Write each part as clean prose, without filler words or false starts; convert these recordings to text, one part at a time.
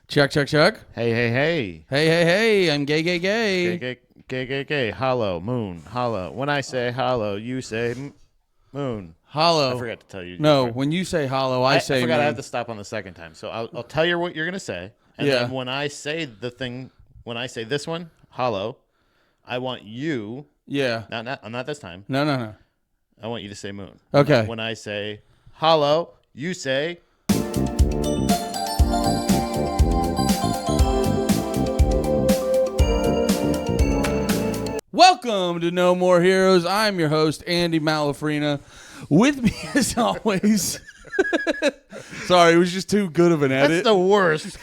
Check, check, check. Hey, hey, hey. Hey, hey, hey. I'm gay, gay, Gay, gay. gay, gay, gay, gay. Hollow, moon, hollow. When I say hollow, you say moon. Hollow. I forgot to tell you. No, when you say hollow, I say I forgot moon. I have to stop on the second time. So I'll tell you what you're going to say. And Yeah. then when I say the thing, when I say this one, hollow, I want you, Yeah. not this time. No. I want you to say moon. Okay. When I say hollow, you say Welcome to No More Heroes. I'm your host, Andy Malafrina. With me, as always. Sorry, it was just too good of an edit. That's the worst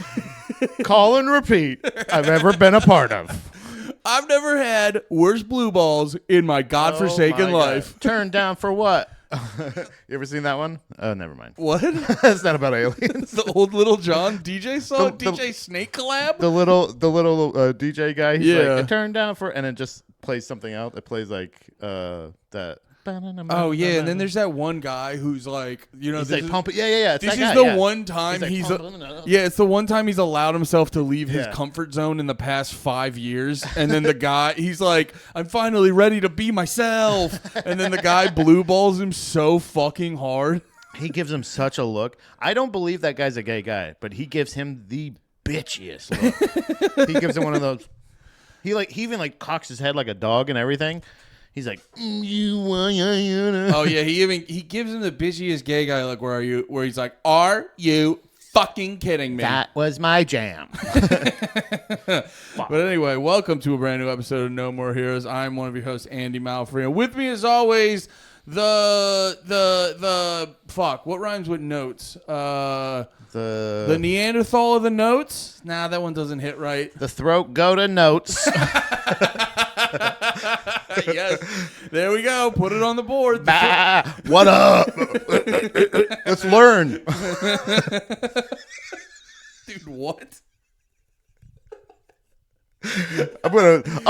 call and repeat I've ever been a part of. I've never had worse blue balls in my godforsaken Oh my life. God. Turned down for what? You ever seen that one? Oh, never mind. What? That's not about aliens. The old Little John DJ song? The- DJ Snake collab? The little DJ guy. He's Yeah. like, it turned down for, and it just plays something out. It plays like that. Oh, yeah, and then there's that one guy who's like, you know, He's this like is, pumping. Yeah. It's this that is guy, the yeah. one time He's like, it's the one time he's allowed himself to leave his Yeah. comfort zone in the past 5 years. And then the guy, he's like, I'm finally ready to be myself. And then the guy blue balls him so fucking hard. He gives him such a look. I don't believe that guy's a gay guy, but he gives him the bitchiest look. He gives him one of those. He even like cocks his head like a dog and everything. He's like, Oh yeah, he gives him the bitchiest gay guy look. Where he's like, are you fucking kidding me? that was my jam. But anyway, welcome to a brand new episode of No More Heroes. I'm one of your hosts, Andy Malfrina. With me, as always, the fuck. What rhymes with notes? The Neanderthal of the notes. Nah, that one doesn't hit right. The throat go to notes. Yes, there we go. Put it on the board. What up? Let's learn. Dude, what? I'm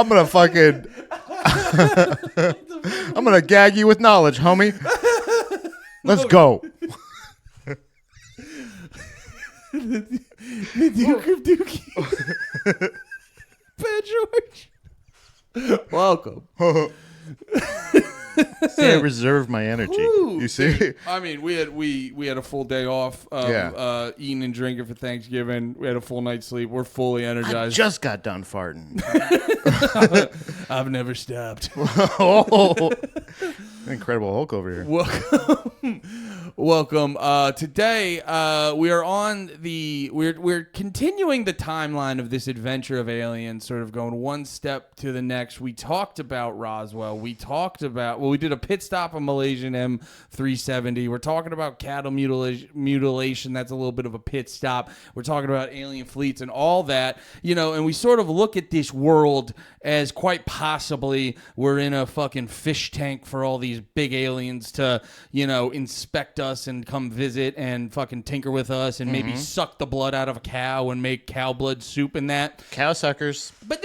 gonna fucking I'm gonna gag you with knowledge, homie. Let's go. The Duke of Dookie. Bad George. Welcome. I reserve my energy. Woo. You see? I mean, we had a full day off of eating and drinking for Thanksgiving. We had a full night's sleep. We're fully I energized. just got done farting. I've never stopped. Oh, Incredible Hulk over here. Welcome. Today we are on we're continuing the timeline of this adventure of aliens, sort of going one step to the next. We talked about Roswell. We did a pit stop on Malaysian M370. We're talking about cattle mutilation. That's a little bit of a pit stop. We're talking about alien fleets and all that, and we sort of look at this world as quite possibly we're in a fucking fish tank for all these big aliens to, inspect us and come visit and fucking tinker with us and maybe suck the blood out of a cow and make cow blood soup and that. Cow suckers. But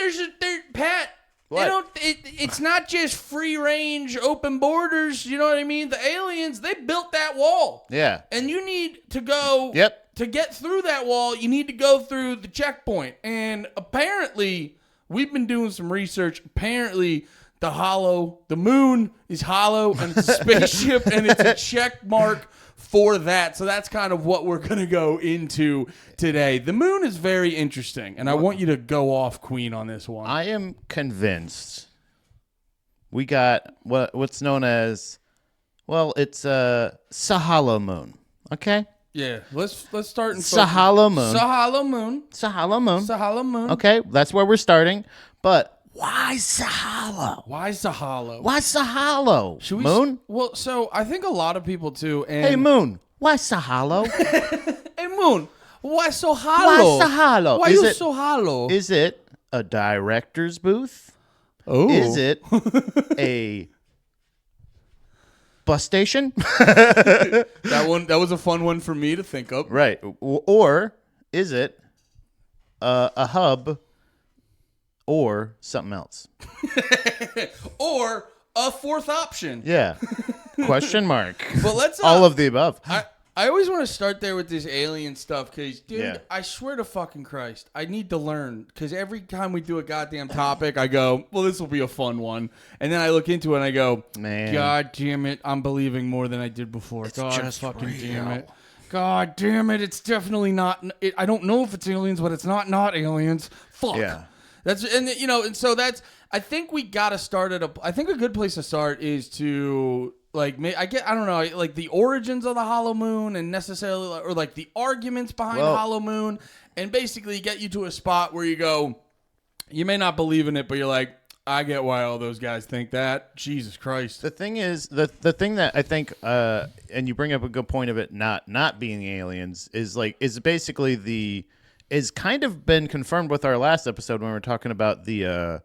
Pat, What? it's not just free range open borders, you know what I mean? The aliens, they built that wall. Yeah. And you need to go Yep. to get through that wall, you need to go through the checkpoint. And apparently, we've been doing some research. Apparently, the moon is hollow and it's a spaceship and it's a check mark for that. So that's kind of what we're going to go into today. The moon is very interesting, and I want you to go off Queen on this one. I am convinced we got what's known as, it's Sahala moon. Okay? Yeah, let's start in Sahala moon. Sahala moon. Sahala moon. Sahala moon. Okay, that's where we're starting. But why Sahala? Why Sahala? Why Sahala? Should we Moon? Well, so I think a lot of people too. And Hey, Moon. Why Sahala? Hey, Moon. Why so hollow? Why Sahala? Why you so hollow? Is it a director's booth? Oh, Is it a bus station? that was a fun one for me to think of. Right. Or is it a hub or something else? Or a fourth option. Yeah. Question mark. But let's All of the above. I I always want to start there with this alien stuff because, dude, Yeah. I swear to fucking Christ, I need to learn because every time we do a goddamn topic, I go, well, this will be a fun one. And then I look into it and I go, Man. God damn it, I'm believing more than I did before. God just fucking real. damn it. God damn it, it's definitely not. I don't know if it's aliens, but it's not aliens. Fuck. Yeah. And so that's. I think we got to start at I think a good place to start is to I don't know, like the origins of the Hollow Moon and necessarily or like the arguments behind Hollow Moon, and basically get you to a spot where you go, you may not believe in it, but you're like, I get why all those guys think that. Jesus Christ. The thing is, the thing that I think, and you bring up a good point of it not being aliens is basically is kind of been confirmed with our last episode when we were talking about the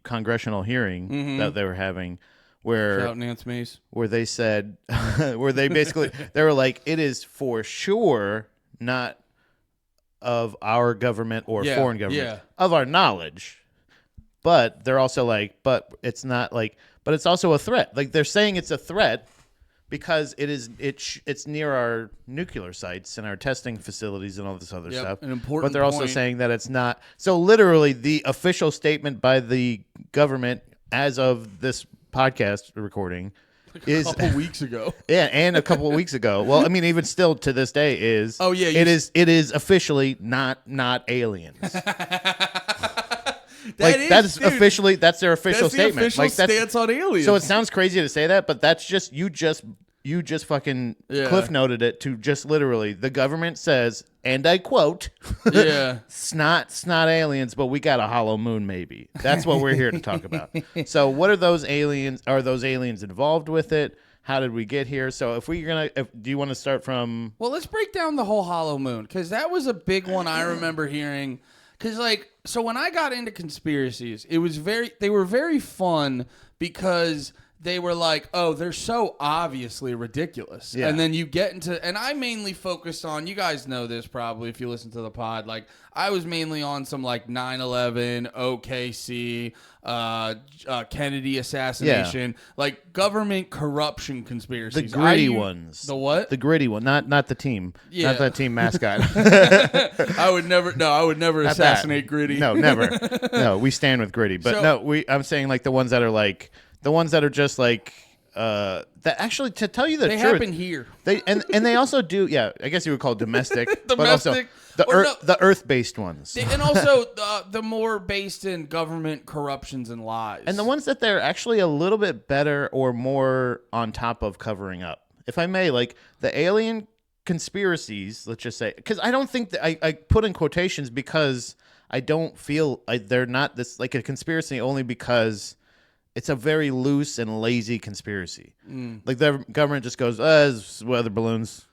congressional hearing that they were having, Shout Nance Mace. where they said, where they basically they were like, it is for sure not of our government or foreign government of our knowledge. But they're also like, but it's not like, but it's also a threat. Like they're saying it's a threat because it's near our nuclear sites and our testing facilities and all this other stuff. An important but they're also point. saying that it's not. So literally, the official statement by the government as of this podcast recording is A couple weeks ago. yeah, and a couple of weeks ago. Well, I mean, even still to this day is. Oh, yeah, it is officially not aliens. That's dude, officially that's their official that's the statement. official stance on aliens. So it sounds crazy to say that, but that's just you just fucking cliff noted it to just literally the government says, and I quote, Yeah. it's not aliens, but we got a hollow moon maybe. That's what we're here to talk about. So what are those aliens? Are those aliens involved with it? How did we get here? So do you want to start from? Well, let's break down the whole Hollow Moon because that was a big one I remember hearing. Because so when I got into conspiracies, they were very fun because they were like, oh, they're so obviously ridiculous. Yeah. And then you get into, and I mainly focused on, you guys know this probably if you listen to the pod, like I was mainly on some like 9/11, OKC, Kennedy assassination, like government corruption conspiracies. The gritty ones. The what? The gritty one, not the team. Yeah. Not that team mascot. I would never Not assassinate that. Gritty. No, never. No, we stand with Gritty. But I'm saying like the ones that are like the ones that are just like that actually, to tell you the they truth, happen here. They and they also do, yeah, I guess you would call it domestic, but also Domestic. the earth-based ones. And also the more based in government corruptions and lies. And the ones that they're actually a little bit better or more on top of covering up. If I may, like the alien conspiracies, let's just say, because I don't think that I put in quotations because I don't feel they're not this like a conspiracy only because it's a very loose and lazy conspiracy. Like the government just goes, it's weather balloons.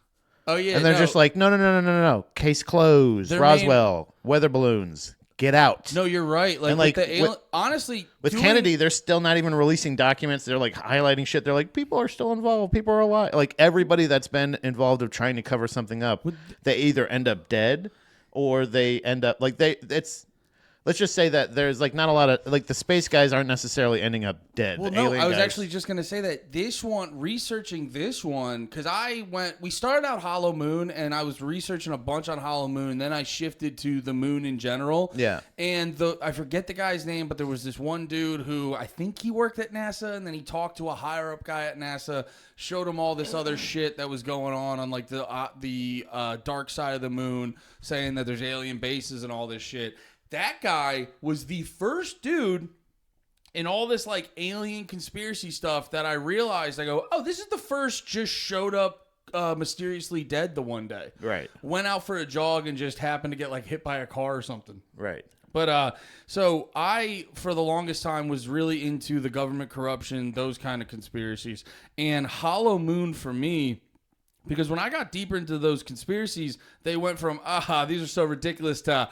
Oh yeah, And they're just like, no. Case closed. Their Roswell, weather balloons. Get out. no, you're right. Like, And, like, with the honestly, With Kennedy, they're still not even releasing documents. They're like highlighting shit. They're like, people are still involved. People are alive. Like everybody that's been involved of trying to cover something up, they either end up dead or they end up like let's just say that there's like not a lot of like the space guys aren't necessarily ending up dead. Well, The no, alien I was guys- actually just gonna say that researching this one, because we started out Hollow Moon, and I was researching a bunch on Hollow Moon, and then I shifted to the moon in general. Yeah. And I forget the guy's name, but there was this one dude who I think he worked at NASA, and then he talked to a higher up guy at NASA, showed him all this other shit that was going on like the dark side of the moon, saying that there's alien bases and all this shit. That guy was the first dude in all this like alien conspiracy stuff that I realized, I go, oh, this is the first just showed up mysteriously dead the one day. Right. Went out for a jog and just happened to get like hit by a car or something. Right. But so I, for the longest time, was really into the government corruption, those kind of conspiracies. And Hollow Moon for me, because when I got deeper into those conspiracies, they went from, these are so ridiculous to,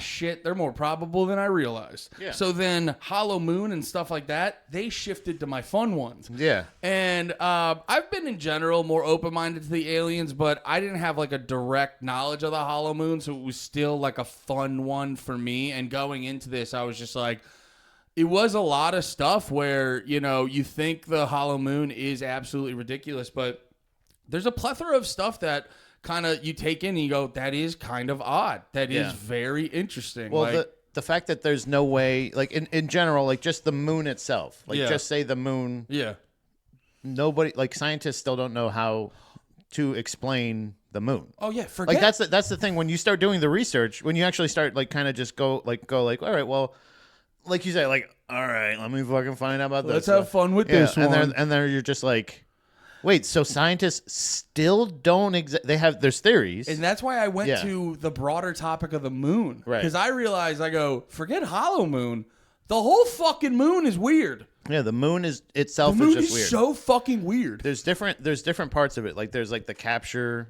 shit, they're more probable than I realized. Yeah. So then Hollow Moon and stuff like that, they shifted to my fun ones. Yeah. And I've been in general more open-minded to the aliens, but I didn't have like a direct knowledge of the Hollow Moon, so it was still like a fun one for me. And going into this, I was just like, it was a lot of stuff where, you think the Hollow Moon is absolutely ridiculous, but there's a plethora of stuff that kind of you take in and you go, that is kind of odd. That is very interesting. Well, like, the fact that there's no way, like in general, like just the moon itself, like Yeah. just say the moon, yeah. nobody, like scientists still don't know how to explain the moon. Oh yeah, forget. Like that's the thing when you start doing the research, when you actually start like kind of just go like all right, well, like you say, like, all right, let me fucking find out about Let's this. have fun with this and one. then you're just like, wait, so scientists still don't there's theories. And that's why I went Yeah. to the broader topic of the moon. Right. Because I realized, I go, forget hollow moon. The whole fucking moon is weird. Yeah, the moon The itself is moon just is weird. so fucking weird. There's different parts of it. Like there's like the capture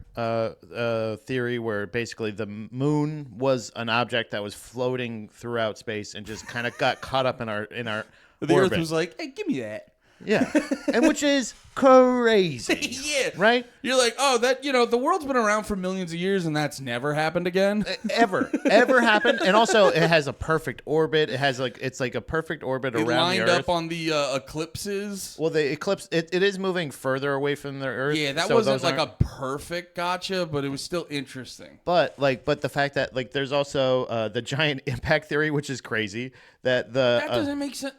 theory where basically the moon was an object that was floating throughout space and just kind of got caught up in our The orbit. Earth was like, hey, give me that. Yeah, and which is crazy. Yeah. Right? You're like, oh, that, the world's been around for millions of years and that's never happened again. Ever happened? And also, it has a perfect orbit. It's like a perfect orbit It around lined the Earth. up on the eclipses. Well, the eclipse it is moving further away from the Earth. Yeah, that so wasn't those like aren't- a perfect gotcha, but it was still interesting. But the fact that like there's also the giant impact theory, which is crazy. That That doesn't make sense.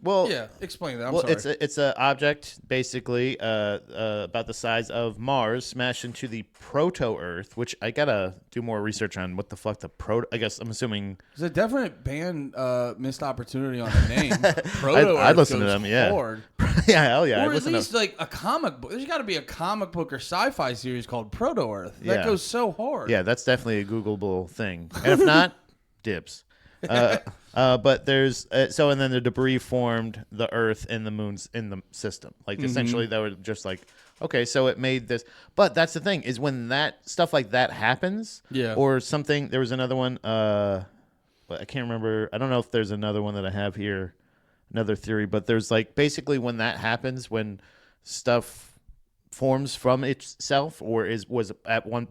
Yeah, explain that. I'm well, sorry. it's an object basically about the size of Mars smashed into the proto-Earth, which I gotta do more research on. What the fuck the proto? I guess I'm assuming There's a definite band missed opportunity on the name. Proto I'd Earth listen to goes them, yeah. hard. yeah, hell yeah. I Or at listen to- least like a comic book. There's got to be a comic book or sci-fi series called Proto Earth that Yeah. goes so hard. Yeah, that's definitely a Googleable thing. And if not, dibs. But there's and then the debris formed the Earth and the moons in the system. Like essentially, that would just like okay, so it made this. But that's the thing is when that stuff like that happens, Yeah. or something. There was another one. I can't remember. I don't know if there's another one that I have here, another theory. But there's like basically when that happens, when stuff forms from itself or was at one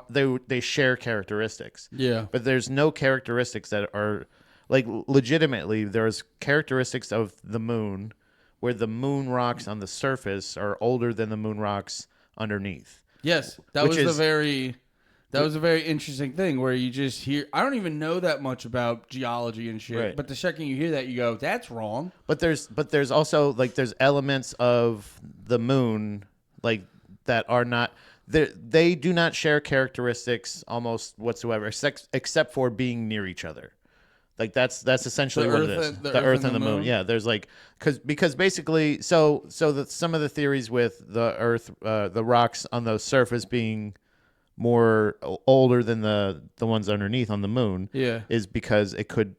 they share characteristics. Yeah. But there's no characteristics that are like legitimately there's characteristics of the moon where the moon rocks on the surface are older than the moon rocks underneath. Yes, that Which was is- that was a very interesting thing where you just hear. I don't even know that much about geology and shit, Right. but the second you hear that, you go, "That's wrong." But there's also like there's elements of the moon like that are not they do not share characteristics almost whatsoever except for being near each other. Like that's essentially The what Earth it is. and- the The Earth Earth and and the the moon. moon? Yeah, there's like because basically some of the theories with the Earth, the rocks on the surface being more older than the ones underneath on the moon. Yeah. is because it could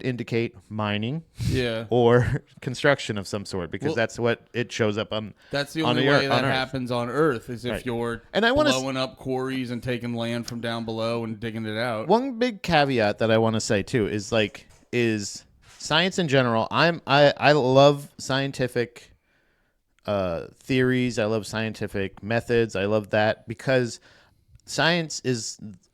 indicate mining Yeah, or construction of some sort because Well- that's what it shows up on. that's the on only the way Earth- that on Earth. happens on Earth is if Right. you're And I wanna s- blowing up quarries and taking land from down below and digging it out. One big caveat that I want to say too is science in general. I love scientific theories. I love scientific methods. I love that because science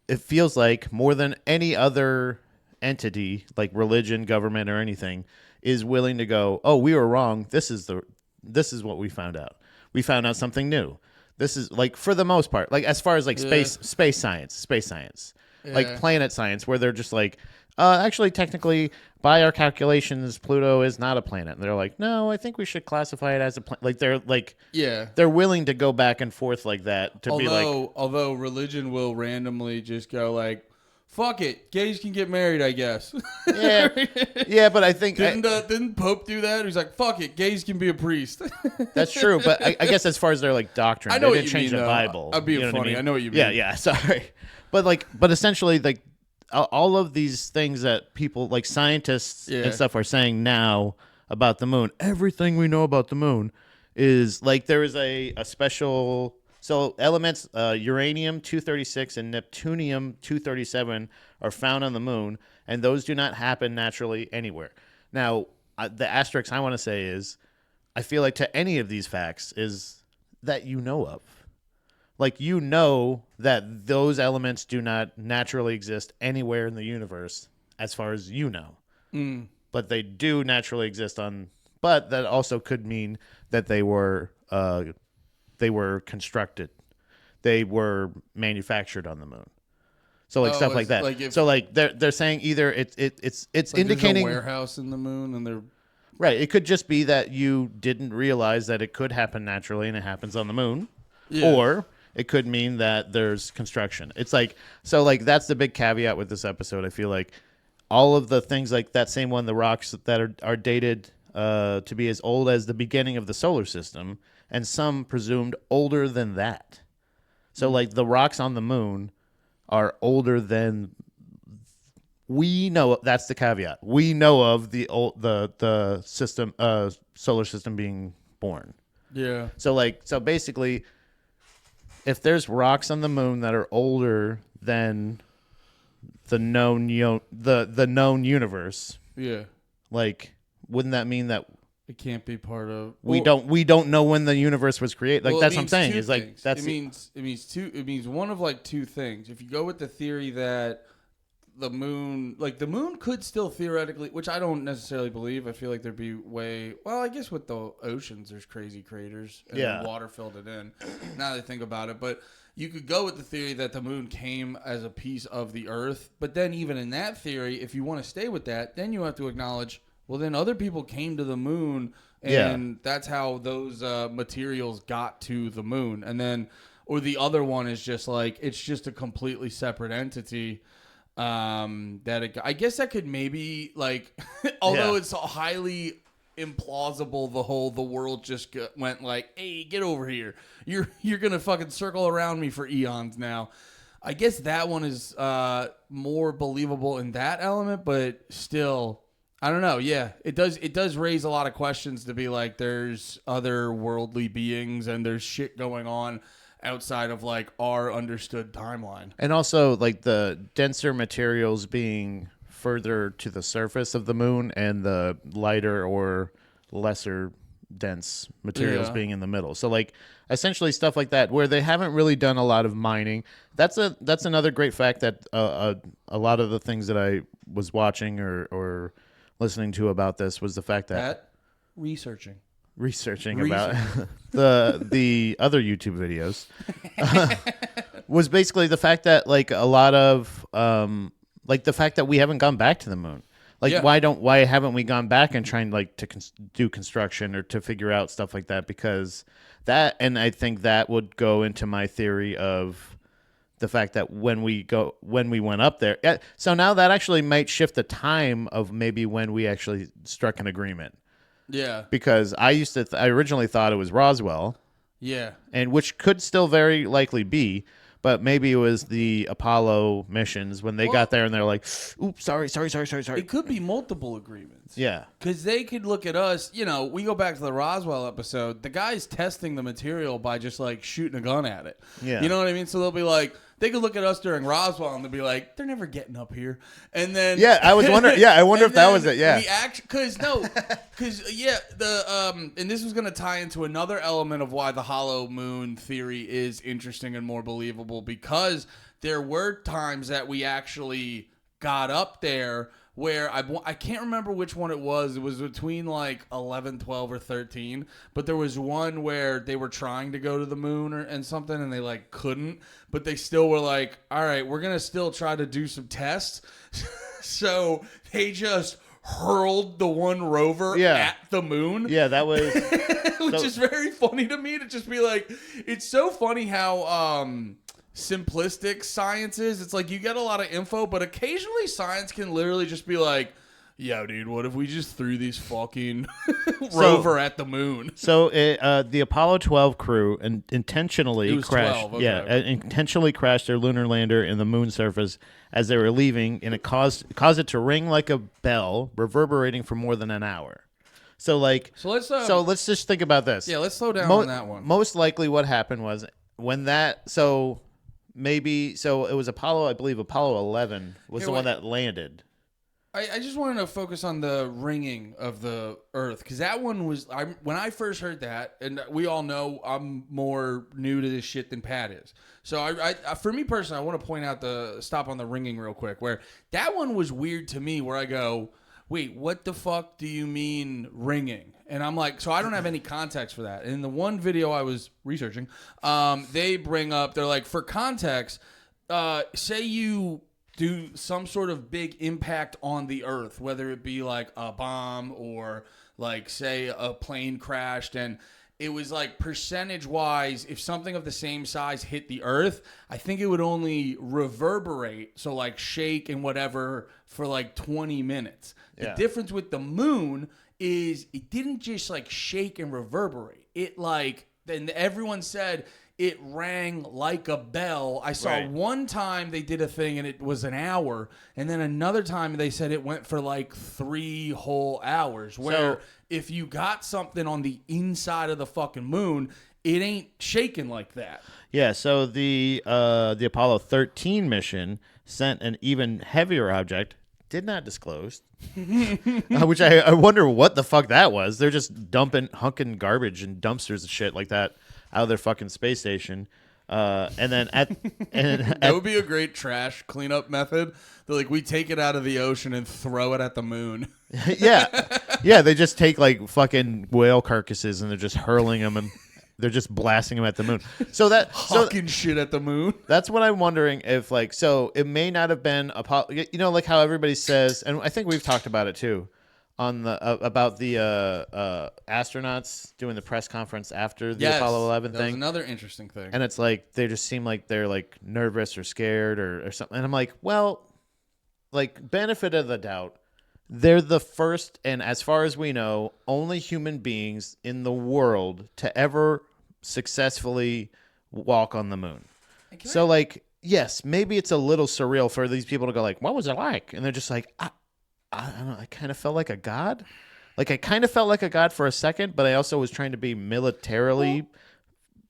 it feels like more than any other entity like religion, government, or anything is willing to go, oh, we were wrong. This is what we found out. We found out something new. This is like for the most part, like as far as like space science, like Yeah. planet science, where they're just like, actually, technically, by our calculations, Pluto is not a planet. And they're like, no, I think we should classify it as a planet. Like they're willing to go back and forth like that to be like, Although religion will randomly just go like, "Fuck it, gays can get married," I guess. yeah, yeah. But I think Didn't Pope do that? He's like, "Fuck it, gays can be a priest." that's true. But I guess as far as their like doctrine, I know they what didn't you change mean, the though. Bible. I'm being You know what funny. I know what you Yeah, mean. yeah. Sorry, but essentially, like all of these things that people like scientists Yeah. and stuff are saying now about the moon, everything we know about the moon is like there is a special. So elements uranium-236 and neptunium-237 are found on the moon, and those do not happen naturally anywhere. Now, the asterisk I want to say is, I feel like to any of these facts is that you know of. Like you know that those elements do not naturally exist anywhere in the universe as far as you know. But they do naturally exist on, but that also could mean that they were they were constructed. They were manufactured on the moon. So like stuff like that. So like they're saying either it's like indicating there's a warehouse in the moon and they're right. It could just be that you didn't realize that it could happen naturally and it happens on the moon, or it could mean that there's construction. It's like so like that's the big caveat with this episode. I feel like all of the things like that same one, the rocks that are dated to be as old as the beginning of the solar system, and some presumed older than that. So like the rocks on the moon are older than we know. That's the caveat. We know of the system solar system being born. yeah. So basically, if there's rocks on the moon that are older than the known the known universe, Yeah. like wouldn't that mean that It can't be part of. we don't know when the universe was created? Like Well, that's it what I'm means saying. two Is like things. that's It means one of like two things. If you go with the theory that the moon could still theoretically, which I don't necessarily believe. I feel like there'd be I guess with the oceans, there's crazy craters and Yeah. water filled it in. Now that I think about it, but you could go with the theory that the moon came as a piece of the Earth. But then even in that theory, if you want to stay with that, then you have to acknowledge, well, then other people came to the moon, and that's how those materials got to the moon. And then, or the other one is just like, it's just a completely separate entity. I guess that could maybe like, although it's highly implausible, the world just went like, hey, get over here. You're going to fucking circle around me for eons now. I guess that one is more believable in that element, but still, I don't know. Yeah, it does raise a lot of questions to be like, there's other worldly beings and there's shit going on outside of like our understood timeline. and also like the denser materials being further to the surface of the moon and the lighter or lesser dense materials being in the middle. So like essentially stuff like that where they haven't really done a lot of mining. That's another great fact that a lot of the things that I was watching or listening to about this was the fact that researching about the other YouTube videos was basically the fact that like a lot of like the fact that we haven't gone back to the moon. Like why haven't we gone back and trying like to do construction or to figure out stuff like that? Because that, and I think that would go into my theory of the fact that when we went up there. So now that actually might shift the time of maybe when we actually struck an agreement. Yeah. Because I originally thought it was Roswell. Yeah. And which could still very likely be, but maybe it was the Apollo missions when they got there and they're like, oops, sorry. It could be multiple agreements. Yeah. Because they could look at us, we go back to the Roswell episode, the guy's testing the material by just like shooting a gun at it. Yeah. You know what I mean? So they'll be like, they could look at us during Roswell and they'll be like, they're never getting up here. And then Yeah, I was wondering. Yeah, I wonder if that was it. Yeah. And this was going to tie into another element of why the hollow moon theory is interesting and more believable, because there were times that we actually got up there where I can't remember which one it was. It was between like 11, 12, or 13. But there was one where they were trying to go to the moon and something, and they like couldn't. But they still were like, all right, we're going to still try to do some tests. So they just hurled the one rover at the moon. Yeah, that was... Which is very funny to me to just be like, it's so funny how... simplistic science is. It's like you get a lot of info, but occasionally science can literally just be like, yeah, dude, what if we just threw these fucking rover at the moon? So the Apollo 12 crew intentionally crashed. 12, okay. Intentionally crashed their lunar lander in the moon surface as they were leaving, and it caused it to ring like a bell, reverberating for more than an hour. So let's just think about this. Yeah, let's slow down on that one. Most likely, what happened was when that it was Apollo, I believe Apollo 11 was the one that landed. I just wanted to focus on the ringing of the Earth, because that one was, when I first heard that, and we all know I'm more new to this shit than Pat is. So I for me personally, I want to point out stop on the ringing real quick, where that one was weird to me, where I go, wait, what the fuck do you mean ringing? And I'm like, so I don't have any context for that. And in the one video I was researching, they bring up, they're like, for context, say you do some sort of big impact on the earth, whether it be like a bomb or like say a plane crashed, and it was like percentage wise, if something of the same size hit the earth, I think it would only reverberate, so like shake and whatever, for like 20 minutes. The difference with the moon is it didn't just like shake and reverberate. It like, then everyone said it rang like a bell. I saw one time they did a thing and it was an hour, and then another time they said it went for like 3 whole hours. Where if you got something on the inside of the fucking moon, it ain't shaking like that. Yeah, so the Apollo 13 mission sent an even heavier object, did not disclose, which I wonder what the fuck that was. They're just hunking garbage and dumpsters and shit like that out of their fucking space station. And then that would be a great trash cleanup method. They're like, we take it out of the ocean and throw it at the moon. yeah, they just take like fucking whale carcasses and they're just hurling them and they're just blasting them at the moon. So Hawking shit at the moon. That's what I'm wondering if like, so it may not have been Apollo, you know, like how everybody says, and I think we've talked about it too, on the about the astronauts doing the press conference after the Apollo 11 thing. That's another interesting thing. And it's like they just seem like they're like nervous or scared or something. And I'm like, well, like benefit of the doubt, they're the first and as far as we know, only human beings in the world to ever successfully walk on the moon. So like, yes, maybe it's a little surreal for these people to go like, what was it like? And they're just like, I don't know. I kind of felt like a god. Like I kind of felt like a god for a second, but I also was trying to be militarily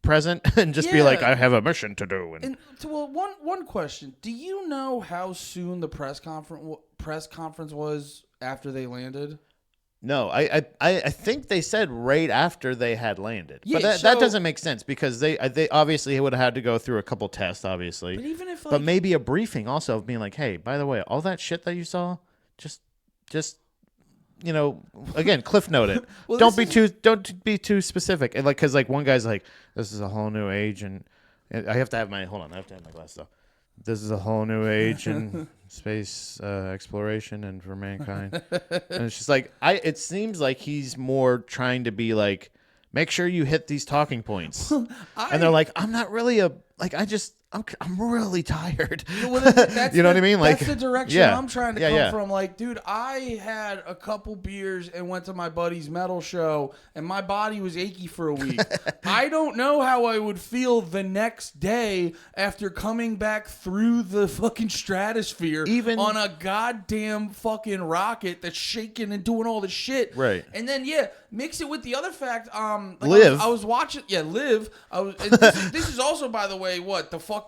present and just be like, I have a mission to do. And well, one question: do you know how soon the press conference was after they landed? No, I think they said right after they had landed, Yeah, but that doesn't make sense because they obviously would have had to go through a couple tests, obviously. But even if, but maybe a briefing also of being like, hey, by the way, all that shit that you saw, just you know, again, cliff note it. Well, don't be too specific. And like, cause like one guy's like, this is a whole new age, and I have to have my glasses though. This is a whole new age in space exploration and for mankind. And it's just like it seems like he's more trying to be like, make sure you hit these talking points. And they're like, I'm not really I'm really tired. Well, you know what I mean? Like, that's the direction I'm trying to come from. Like, dude, I had a couple beers and went to my buddy's metal show, and my body was achy for a week. I don't know how I would feel the next day after coming back through the fucking stratosphere on a goddamn fucking rocket that's shaking and doing all this shit. Right. And then mix it with the other fact. Like Live. I was watching. Yeah, Live. This is also, by the way, what the fucking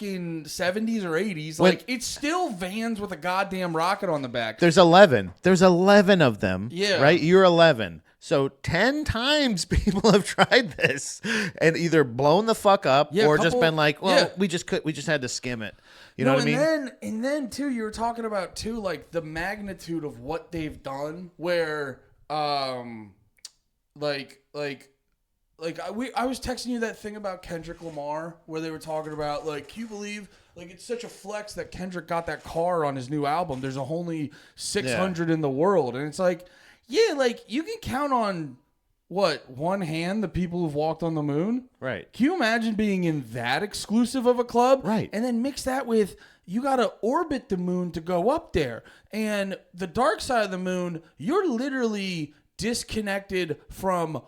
70s or 80s. Like, it's still vans with a goddamn rocket on the back. There's 11. There's 11 of them. Yeah. Right? You're 11. So 10 times people have tried this and either blown the fuck up or just been like, well, we just had to skim it. You know what I mean? And then too, you were talking about too, like the magnitude of what they've done where I was texting you that thing about Kendrick Lamar where they were talking about, like, can you believe, like, it's such a flex that Kendrick got that car on his new album. There's only 600 in the world. And it's like, yeah, like, you can count on, one hand the people who've walked on the moon? Right. Can you imagine being in that exclusive of a club? Right. And then mix that with, you got to orbit the moon to go up there. And the dark side of the moon, you're literally disconnected from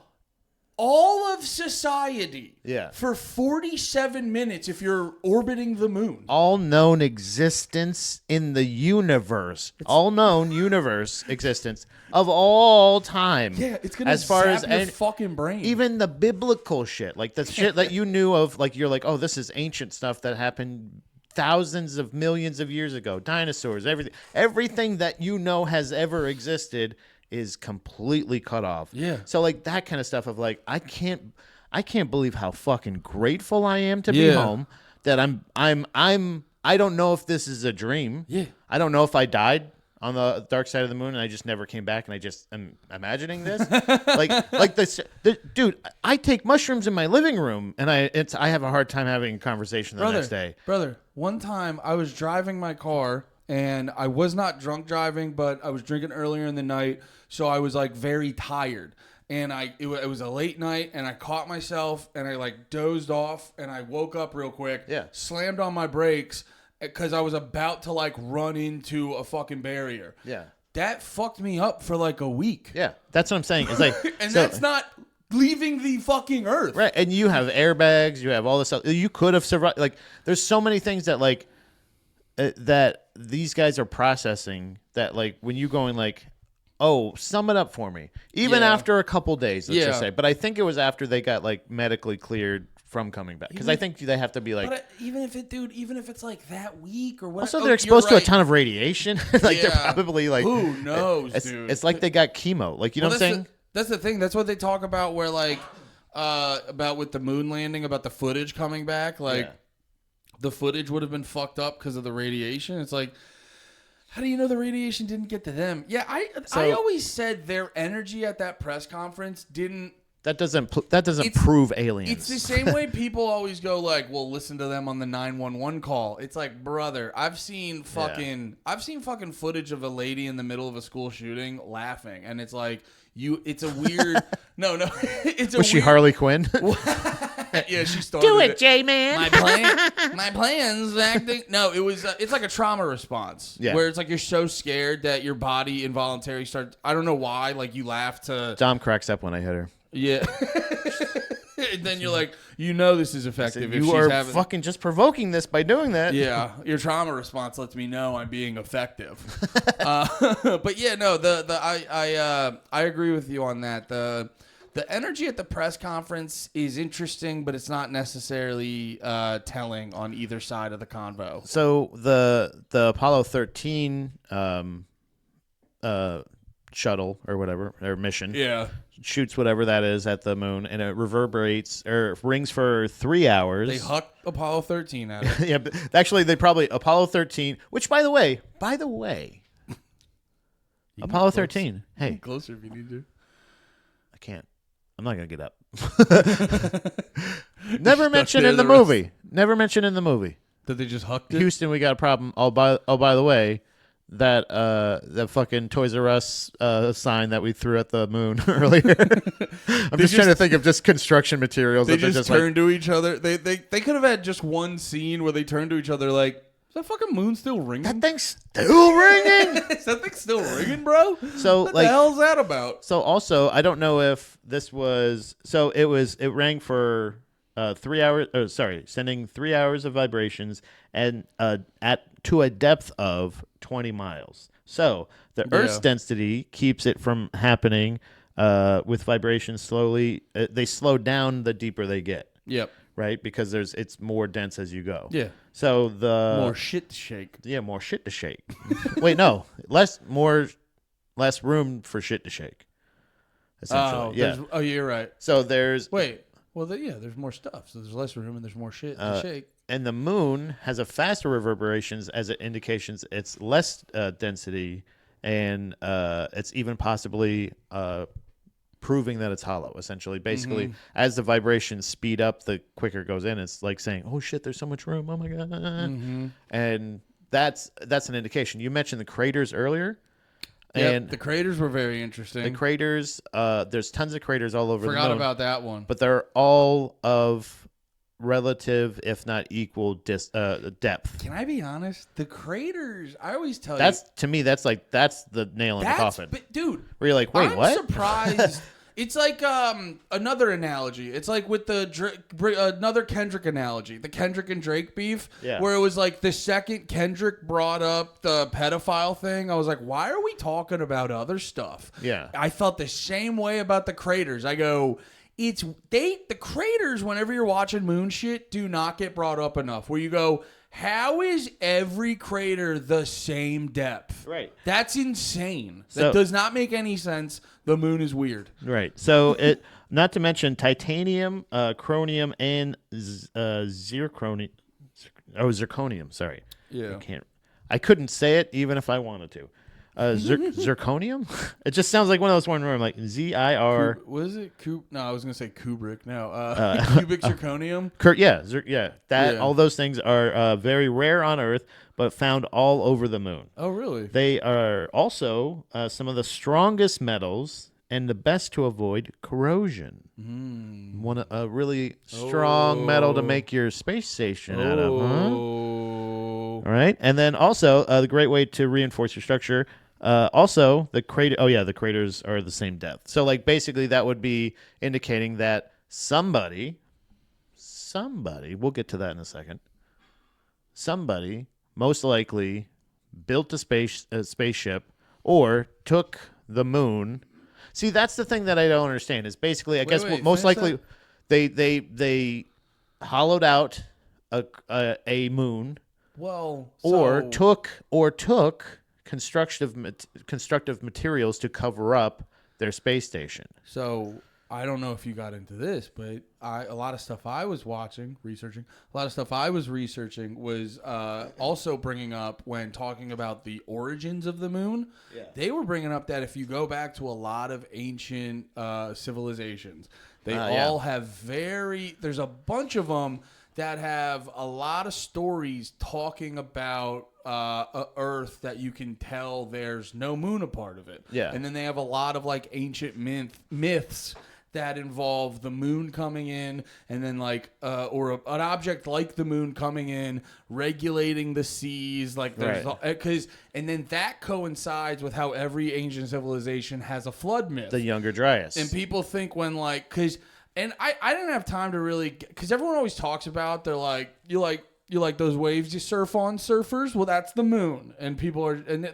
all of society for 47 minutes if you're orbiting the moon. All known existence in the universe. All known universe existence of all time. Yeah, it's going to zap your fucking brain. Even the biblical shit. Like the shit that you knew of, like you're like, oh, this is ancient stuff that happened thousands of millions of years ago. Dinosaurs, everything. Everything that you know has ever existed is completely cut off. Yeah. So like that kind of stuff of like I can't believe how fucking grateful I am to be home. That I don't know if this is a dream. Yeah. I don't know if I died on the dark side of the moon, and I just never came back, and I just am imagining this, like this, dude. I take mushrooms in my living room, and I have a hard time having a conversation the next day. Brother, one time I was driving my car, and I was not drunk driving, but I was drinking earlier in the night, so I was like very tired. And it was a late night, and I caught myself, and I like dozed off, and I woke up real quick, slammed on my brakes, because I was about to like run into a fucking barrier. Yeah. That fucked me up for like a week. Yeah. That's what I'm saying. It's like, and that's not leaving the fucking earth. Right. And you have airbags, you have all this stuff. You could have survived. Like, there's so many things that like, that these guys are processing that like when you going like, oh, sum it up for me. Even after a couple days, let's just say. But I think it was after they got like medically cleared from coming back, because I think they have to be like. But even if it's like that week or whatever. Also, they're exposed to a ton of radiation. Like they're probably like. Who knows, dude? It's like they got chemo. Like, you know what I'm saying? That's the thing. That's what they talk about. Where like, about with the moon landing, about the footage coming back. Like, the footage would have been fucked up because of the radiation. It's like. How do you know the radiation didn't get to them? Yeah, I always said their energy at that press conference didn't. That doesn't prove aliens. It's the same way people always go like, "Well, listen to them on the 911 call." It's like, brother, I've seen fucking footage of a lady in the middle of a school shooting laughing, and it's like it's a weird. no, Was she Harley Quinn? Yeah, she started. Do it, J-Man. My plans acting. No, it was. It's like a trauma response. Yeah. Where it's like you're so scared that your body involuntarily starts. I don't know why. Like you laugh to. Dom cracks up when I hit her. Yeah. And then you're like, this is effective. You are fucking just provoking this by doing that. Yeah, your trauma response lets me know I'm being effective. But yeah, no, I agree with you on that. The energy at the press conference is interesting, but it's not necessarily telling on either side of the convo. So the Apollo 13 shuttle or whatever, or mission, shoots whatever that is at the moon, and it reverberates or rings for 3 hours. They huck Apollo 13 at it. Yeah, but actually they probably Apollo 13, which by the way, Apollo 13. Hey, closer if you need to. I can't. I'm not gonna get up. Never mentioned in the movie. Never mentioned in the movie. That they just hucked it? Houston, we got a problem. Oh, by the way, that fucking Toys R Us sign that we threw at the moon earlier. I'm just trying to think of just construction materials. They just turned to each other. They could have had just one scene where they turned to each other like, is that fucking moon still ringing? That thing's still ringing. Is that thing still ringing, bro? So what the hell's that about? So also, I don't know if this was. So it rang for 3 hours. Sending 3 hours of vibrations and to a depth of 20 miles. So the Earth's density keeps it from happening with vibrations slowly. They slow down the deeper they get. Yep. Right, because it's more dense as you go. Yeah. So the more shit to shake. Yeah, more shit to shake. Wait, no, less room for shit to shake. Essentially, Oh, you're right. So there's there's more stuff. So there's less room and there's more shit to shake. And the moon has a faster reverberations as it indicates it's less density, and it's even possibly proving that it's hollow, essentially. Basically, as the vibrations speed up, the quicker it goes in. It's like saying, oh shit, there's so much room, oh my god. And that's an indication. You mentioned the craters earlier. And the craters were very interesting. The craters, there's tons of craters all over the moon. Forgot about that one. But they're all of relative, if not equal, depth. Can I be honest? The craters, I always tell you. To me, that's the nail in the coffin. But dude. Where you're like, wait, I'm what? Surprised. It's like another analogy. It's like with another Kendrick analogy, the Kendrick and Drake beef, where it was like the second Kendrick brought up the pedophile thing, I was like, why are we talking about other stuff? Yeah. I felt the same way about the craters. I go, the craters, whenever you're watching moon shit, do not get brought up enough. Where you go, how is every crater the same depth? Right. That's insane. That does not make any sense. The moon is weird. Right. So not to mention titanium, chromium, and zirconium. Oh, zirconium. Sorry. Yeah. I couldn't say it even if I wanted to. Zirconium. It just sounds like one of those ones where I'm like ZIR. Was it No, I was gonna say Kubrick. No, cubic zirconium. That all those things are very rare on Earth, but found all over the moon. Oh, really? They are also some of the strongest metals and the best to avoid corrosion. A really strong metal to make your space station out of, huh? All right, and then also the great way to reinforce your structure. Also, the crater. Oh yeah, the craters are the same depth. So like basically, that would be indicating that somebody. We'll get to that in a second. Somebody most likely built a spaceship or took the moon. See, that's the thing that I don't understand. Is basically, I guess most likely they hollowed out a moon. Well, or took constructive materials to cover up their space station. So I don't know if you got into this, but a lot of stuff I was researching was also bringing up when talking about the origins of the moon. Yeah. They were bringing up that if you go back to a lot of ancient civilizations, they all have there's a bunch of them that have a lot of stories talking about Earth that you can tell there's no moon a part of it. Yeah. And then they have a lot of like ancient myths that involve the moon coming in and then like an object like the moon coming in regulating the seas, like there's and then that coincides with how every ancient civilization has a flood myth, the Younger Dryas. And people think when like and I didn't have time to really, because everyone always talks about, they're like, you like those waves you surf on, surfers? Well, that's the moon. And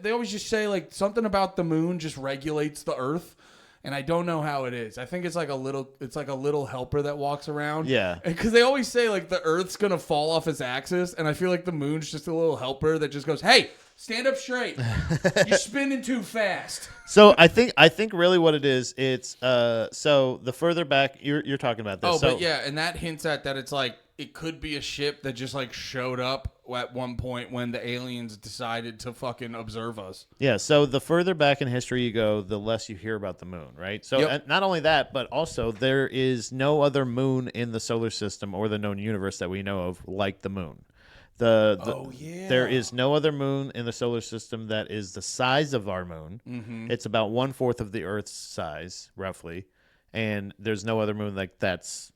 they always just say like something about the moon just regulates the Earth. And I don't know how it is. I think it's like a little helper that walks around. Yeah. Because they always say like the Earth's going to fall off its axis. And I feel like the moon's just a little helper that just goes, hey, stand up straight. You're spinning too fast. So I think really what it is, it's so the further back you're talking about this. But yeah, and that hints at that it's like it could be a ship that just like showed up at one point when the aliens decided to fucking observe us. Yeah, so the further back in history you go, the less you hear about the moon, right? So not only that, but also there is no other moon in the solar system or the known universe that we know of like the moon. There is no other moon in the solar system that is the size of our moon. Mm-hmm. It's about 1/4 of the Earth's size, roughly, and there's no other moon like that's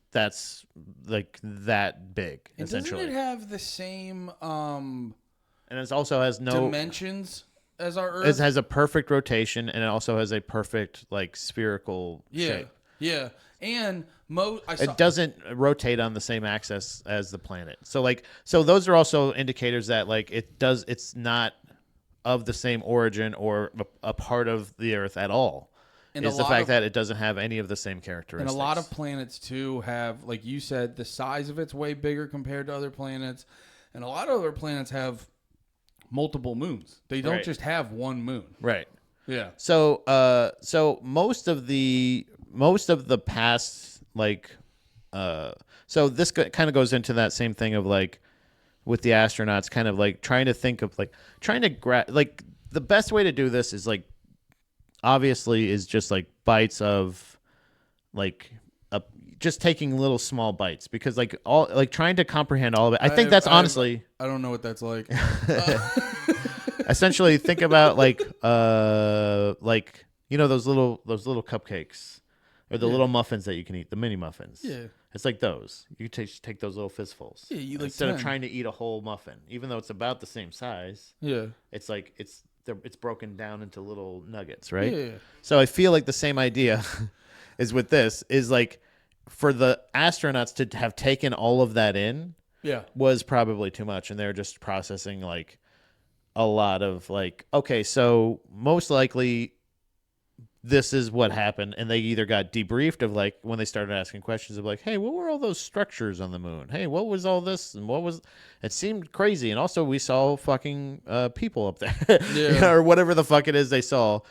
like that big. And essentially, doesn't it have the same and it also has no dimensions as our Earth? It has a perfect rotation, and it also has a perfect like spherical shape. Yeah, and it doesn't rotate on the same axis as the planet. So those are also indicators that like it's not of the same origin or a part of the Earth at all. And is the fact that it doesn't have any of the same characteristics. And a lot of planets too have, like you said, the size of it's way bigger compared to other planets, and a lot of other planets have multiple moons. They don't just have one moon. Right. Yeah. So most of the past so this kind of goes into that same thing of like with the astronauts kind of like trying to think of like trying to like the best way to do this is like obviously is just like bites of like just taking little small bites because like all like trying to comprehend all of it. I think that's honestly I don't know what that's like. Essentially think about like you know those little cupcakes or the little muffins that you can eat, the mini muffins. Yeah. It's like those. You take those little fistfuls. Yeah, you like instead of trying to eat a whole muffin, even though it's about the same size. Yeah. It's like it's broken down into little nuggets, right? Yeah. So I feel like the same idea is with this is like for the astronauts to have taken all of that in was probably too much, and they're just processing like a lot of like, okay, so most likely this is what happened, and they either got debriefed of like when they started asking questions of like, hey, what were all those structures on the moon? Hey, what was all this, and what was it? Seemed crazy, and also we saw fucking people up there, or whatever the fuck it is they saw.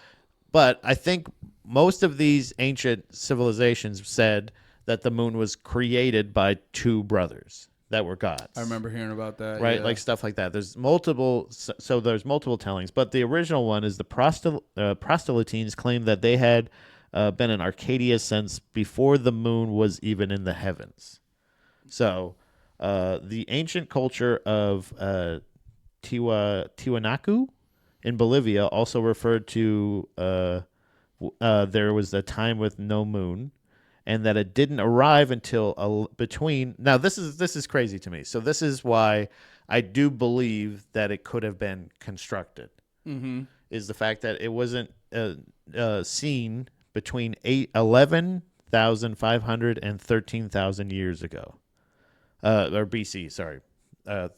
But I think most of these ancient civilizations said that the moon was created by two brothers. that were gods. I remember hearing about that. Right, yeah. like stuff like that. There's multiple, so there's multiple tellings, but the original one is the Proselytines claim that they had been in Arcadia since before the moon was even in the heavens. So, the ancient culture of Tiwanaku in Bolivia also referred to there was a time with no moon, and that it didn't arrive until between. Now this is crazy to me. So this is why I do believe that it could have been constructed. Mm-hmm. Is the fact that it wasn't seen between 11,500 and 13,000 years ago, or BC. Sorry. Yeah.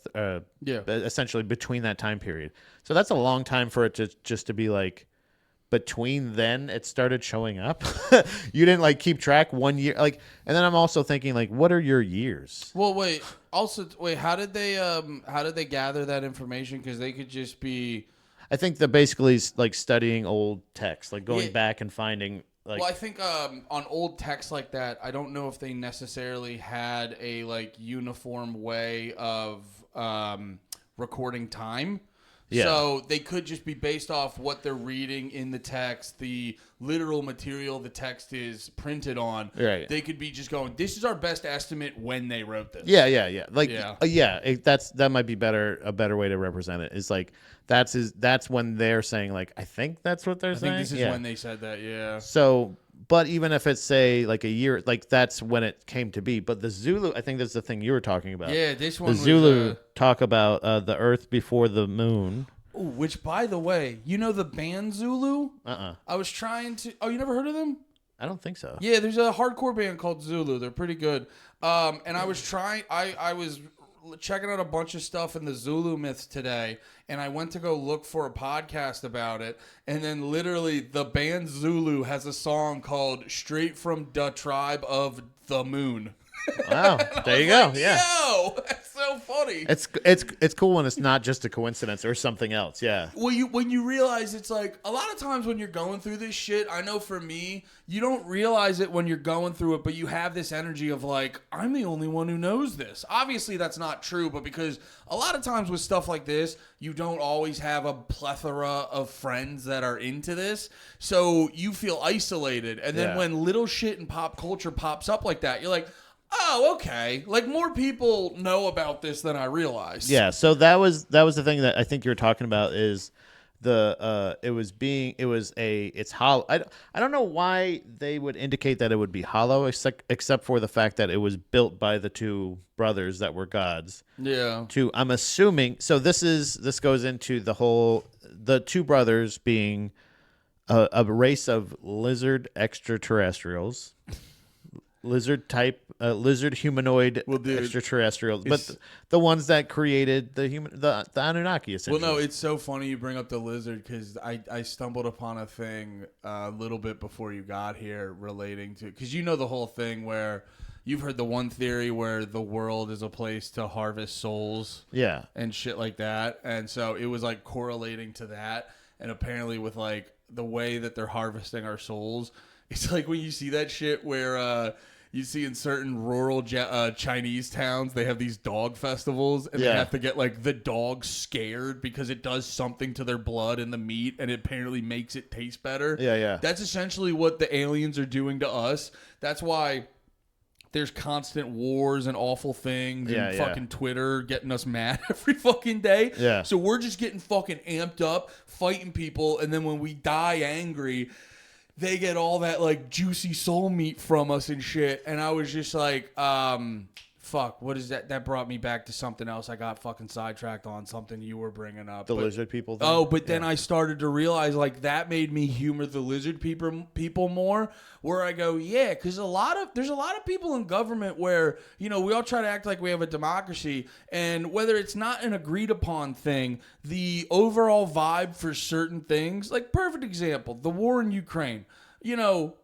Essentially between that time period. So that's a long time for it to just to be like between then it started showing up. You didn't like keep track 1 year, like, and then I'm also thinking like, what are your years? Well, wait. Also, wait. How did they gather that information? Because they could just be. I think that basically is like studying old texts, like going Yeah. back and finding like. Well, I think on old texts like that, I don't know if they necessarily had a like uniform way of recording time. Yeah. So they could just be based off what they're reading in the text, the literal material the text is printed on. Right. They could be just going, this is our best estimate when they wrote this. Yeah. Like, Yeah. that might be a better way to represent it. Is like that's when they're saying like, I think that's what they're I saying. think this is Yeah. when they said that, yeah. So, but even if it's say like a year, like that's when it came to be. But the Zulu, I think that's the thing you were talking about. Yeah, this one The was, Zulu talk about the Earth before the moon. ooh, which, by the way, you know the band Zulu? I was trying to... Oh, you never heard of them? I don't think so. Yeah, there's a hardcore band called Zulu. They're pretty good. And I was trying... I was checking out a bunch of stuff in the Zulu myths today, and I went to go look for a podcast about it, and then literally the band Zulu has a song called Straight from the Tribe of the Moon. Wow, there you go. Yeah, Yo, that's so funny. it's cool when it's not just a coincidence or something else. Yeah. Well, when you realize it's like a lot of times when you're going through this shit, I know for me, you don't realize it when you're going through it, but you have this energy of like, I'm the only one who knows this. Obviously, that's not true, but because a lot of times with stuff like this, you don't always have a plethora of friends that are into this, so you feel isolated. And then Yeah. when little shit in pop culture pops up like that, you're like, oh, okay. Like more people know about this than I realized. Yeah, so that was the thing that I think you were talking about is it's hollow. I don't know why they would indicate that it would be hollow except for the fact that it was built by the two brothers that were gods. Yeah. I'm assuming so this goes into the two brothers being a race of lizard extraterrestrals. Lizard humanoid Well, dude, extraterrestrials, but the ones that created the Anunnaki essentially. Well, no, it's so funny you bring up the lizard because I stumbled upon a thing a little bit before you got here relating to, because you know the whole thing where you've heard the one theory where the world is a place to harvest souls, Yeah. and shit like that, and so it was like correlating to that, and apparently with like the way that they're harvesting our souls, it's like when you see that shit where you see in certain rural Chinese towns, they have these dog festivals, and they have to get like the dog scared because it does something to their blood and the meat, and it apparently makes it taste better. Yeah. That's essentially what the aliens are doing to us. That's why there's constant wars and awful things and fucking Twitter getting us mad every fucking day. Yeah. So we're just getting fucking amped up, fighting people, and then when we die angry, they get all that like juicy soul meat from us and shit. And I was just like, fuck, what is that? That brought me back to something else. I got fucking sidetracked on something you were bringing up. The lizard people thing? Oh, but then I started to realize like that made me humor the lizard people more, where I go, yeah, because there's a lot of people in government where, you know, we all try to act like we have a democracy, and whether it's not an agreed upon thing, the overall vibe for certain things, like perfect example, the war in Ukraine, you know,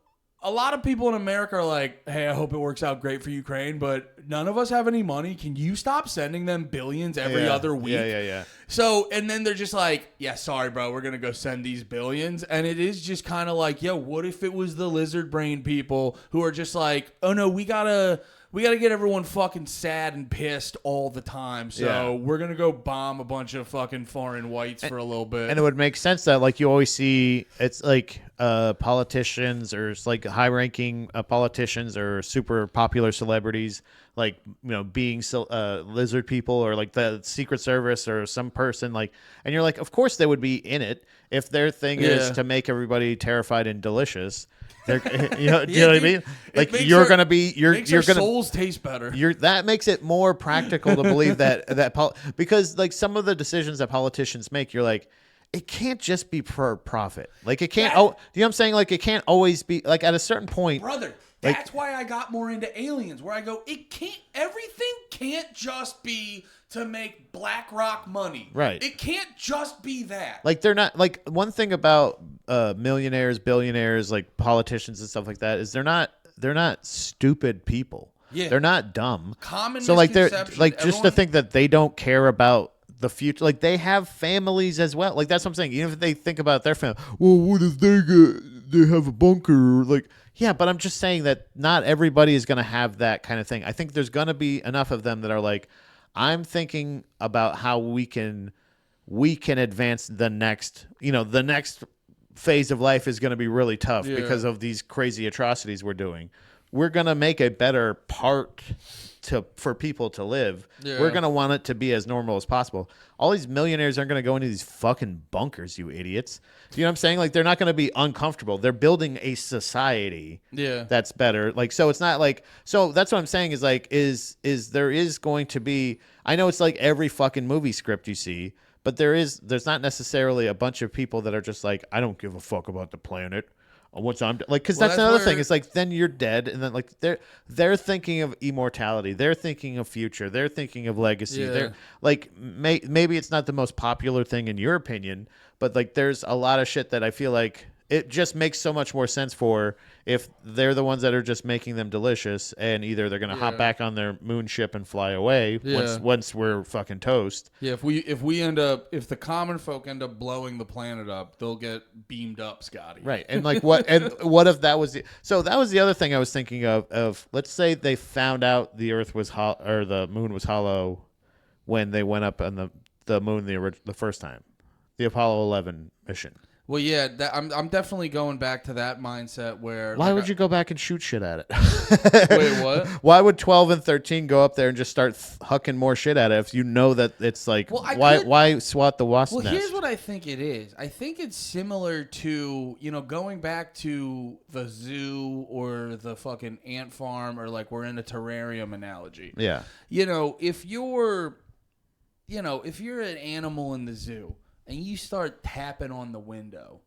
a lot of people in America are like, hey, I hope it works out great for Ukraine, but none of us have any money. Can you stop sending them billions every other week? Yeah. So, and then they're just like, yeah, sorry, bro, we're going to go send these billions. And it is just kind of like, yo, what if it was the lizard brain people who are just like, oh, no, we got to we got to get everyone fucking sad and pissed all the time. So we're going to go bomb a bunch of fucking foreign whites for a little bit. And it would make sense that, like, you always see it's like politicians or it's like high-ranking politicians or super popular celebrities, like, being lizard people or like the Secret Service or some person, like, and you're like, of course they would be in it if their thing is to make everybody terrified and delicious. Do you know what I mean? Like, you're gonna be, you're gonna, souls taste better. That makes it more practical to believe because like some of the decisions that politicians make, you're like, it can't just be for profit. Like, it can't. Do you know what I'm saying? Like, it can't always be like at a certain point, brother. That's why I got more into aliens, where I go, everything can't just be to make BlackRock money. Right. It can't just be that. Like, they're not, like, one thing about millionaires, billionaires, like politicians and stuff like that is they're not stupid people. Yeah. They're not dumb. Common so like they're misconception. like just to think that they don't care about the future, like they have families as well. Like, that's what I'm saying. Even if they think about their family, well, what if they have a bunker? Like, yeah, but I'm just saying that not everybody is going to have that kind of thing. I think there's going to be enough of them that are like, I'm thinking about how we can advance the next phase of life is going to be really tough because of these crazy atrocities we're doing. We're going to make a better part for people to live. Yeah. We're going to want it to be as normal as possible. All these millionaires aren't going to go into these fucking bunkers, you idiots. You know what I'm saying? Like, they're not going to be uncomfortable. They're building a society that's better. Like, so it's not like, so that's what I'm saying is like, is there is going to be, I know it's like every fucking movie script you see, but there's not necessarily a bunch of people that are just like, I don't give a fuck about the planet. What's I'm like, because that's another thing. It's like, then you're dead, and then like they're thinking of immortality, they're thinking of future, they're thinking of legacy. They're like, maybe it's not the most popular thing in your opinion, but like there's a lot of shit that I feel like it just makes so much more sense for if they're the ones that are just making them delicious, and either they're gonna hop back on their moon ship and fly away once we're fucking toast. Yeah, if the common folk end up blowing the planet up, they'll get beamed up, Scotty. Right, and like what if that was that was the other thing I was thinking of. Let's say they found out the Earth was or the moon was hollow when they went up on the moon the first time, the Apollo 11 mission. Well, yeah, I'm definitely going back to that mindset where... Why would you go back and shoot shit at it? Wait, what? Why would 12 and 13 go up there and just start hucking more shit at it if you know that it's like... why swat the wasp nest? Well, here's what I think it is. I think it's similar to, going back to the zoo or the fucking ant farm, or like we're in a terrarium analogy. Yeah. If you're an animal in the zoo... and you start tapping on the window,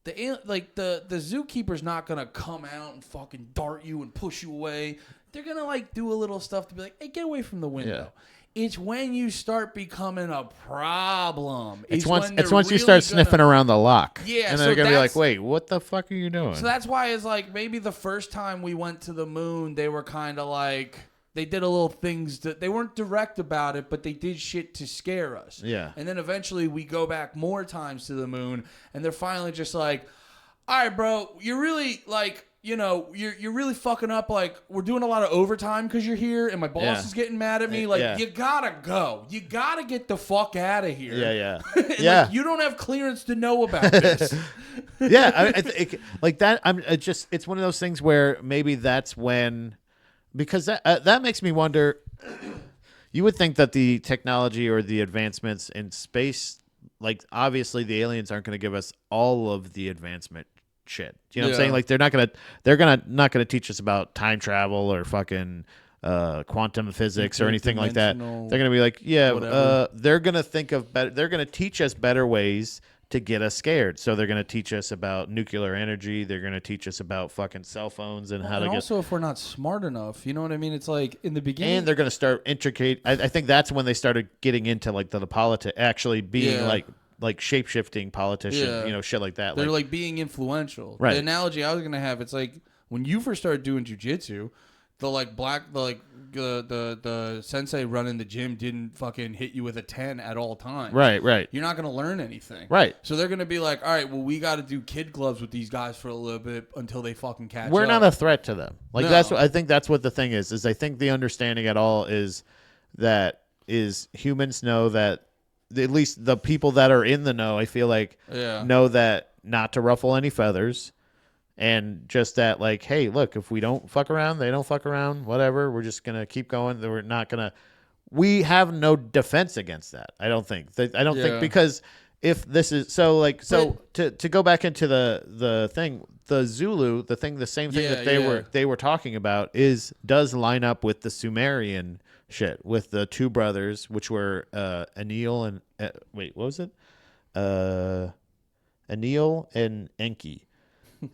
the zookeeper's not gonna come out and fucking dart you and push you away. They're gonna like do a little stuff to be like, hey, get away from the window. Yeah. It's when you start becoming a problem. It's once you start sniffing around the lock. Yeah, and they're gonna be like, wait, what the fuck are you doing? So that's why it's like maybe the first time we went to the moon, they were kind of like. They did a little things that they weren't direct about it, but they did shit to scare us. Yeah. And then eventually we go back more times to the moon, and they're finally just like, all right, bro, you're really like, you're really fucking up. Like, we're doing a lot of overtime because you're here, and my boss is getting mad at me. Like, you gotta go. You gotta get the fuck out of here. Yeah. Yeah. Like, you don't have clearance to know about this. Yeah. Like that. It's one of those things where maybe that's when. Because that makes me wonder, you would think that the technology or the advancements in space, like obviously the aliens aren't going to give us all of the advancement shit. Do you know what I'm saying? Like they're not gonna teach us about time travel or fucking quantum physics or anything like that. They're gonna be like, they're gonna think of better. They're gonna teach us better ways to get us scared. So they're going to teach us about nuclear energy. They're going to teach us about fucking cell phones and how to get... also, if we're not smart enough, you know what I mean? It's like in the beginning... And they're going to start intricate... I think that's when they started getting into like the politics, actually being like shape-shifting politician, shit like that. They're like being influential. Right. The analogy I was going to have, it's like when you first started doing jiu-jitsu, the like black the like the sensei running the gym didn't fucking hit you with a 10 at all times. Right. You're not going to learn anything. Right. So they're going to be like, all right, well, we got to do kid gloves with these guys for a little bit until they fucking catch We're up. not a threat to them. Like No. that's what I think. That's what the thing is I think the understanding at all is that humans know that at least the people that are in the know, I feel like know that not to ruffle any feathers. And just that, like, hey, look, if we don't fuck around, they don't fuck around, whatever. We're just going to keep going. We're not going to. We have no defense against that, I don't think. I don't think, because if this is. So to go back into the thing, the Zulu, the same thing that they were talking about does line up with the Sumerian shit, with the two brothers, which were Enlil and. Wait, what was it? Enlil and Enki.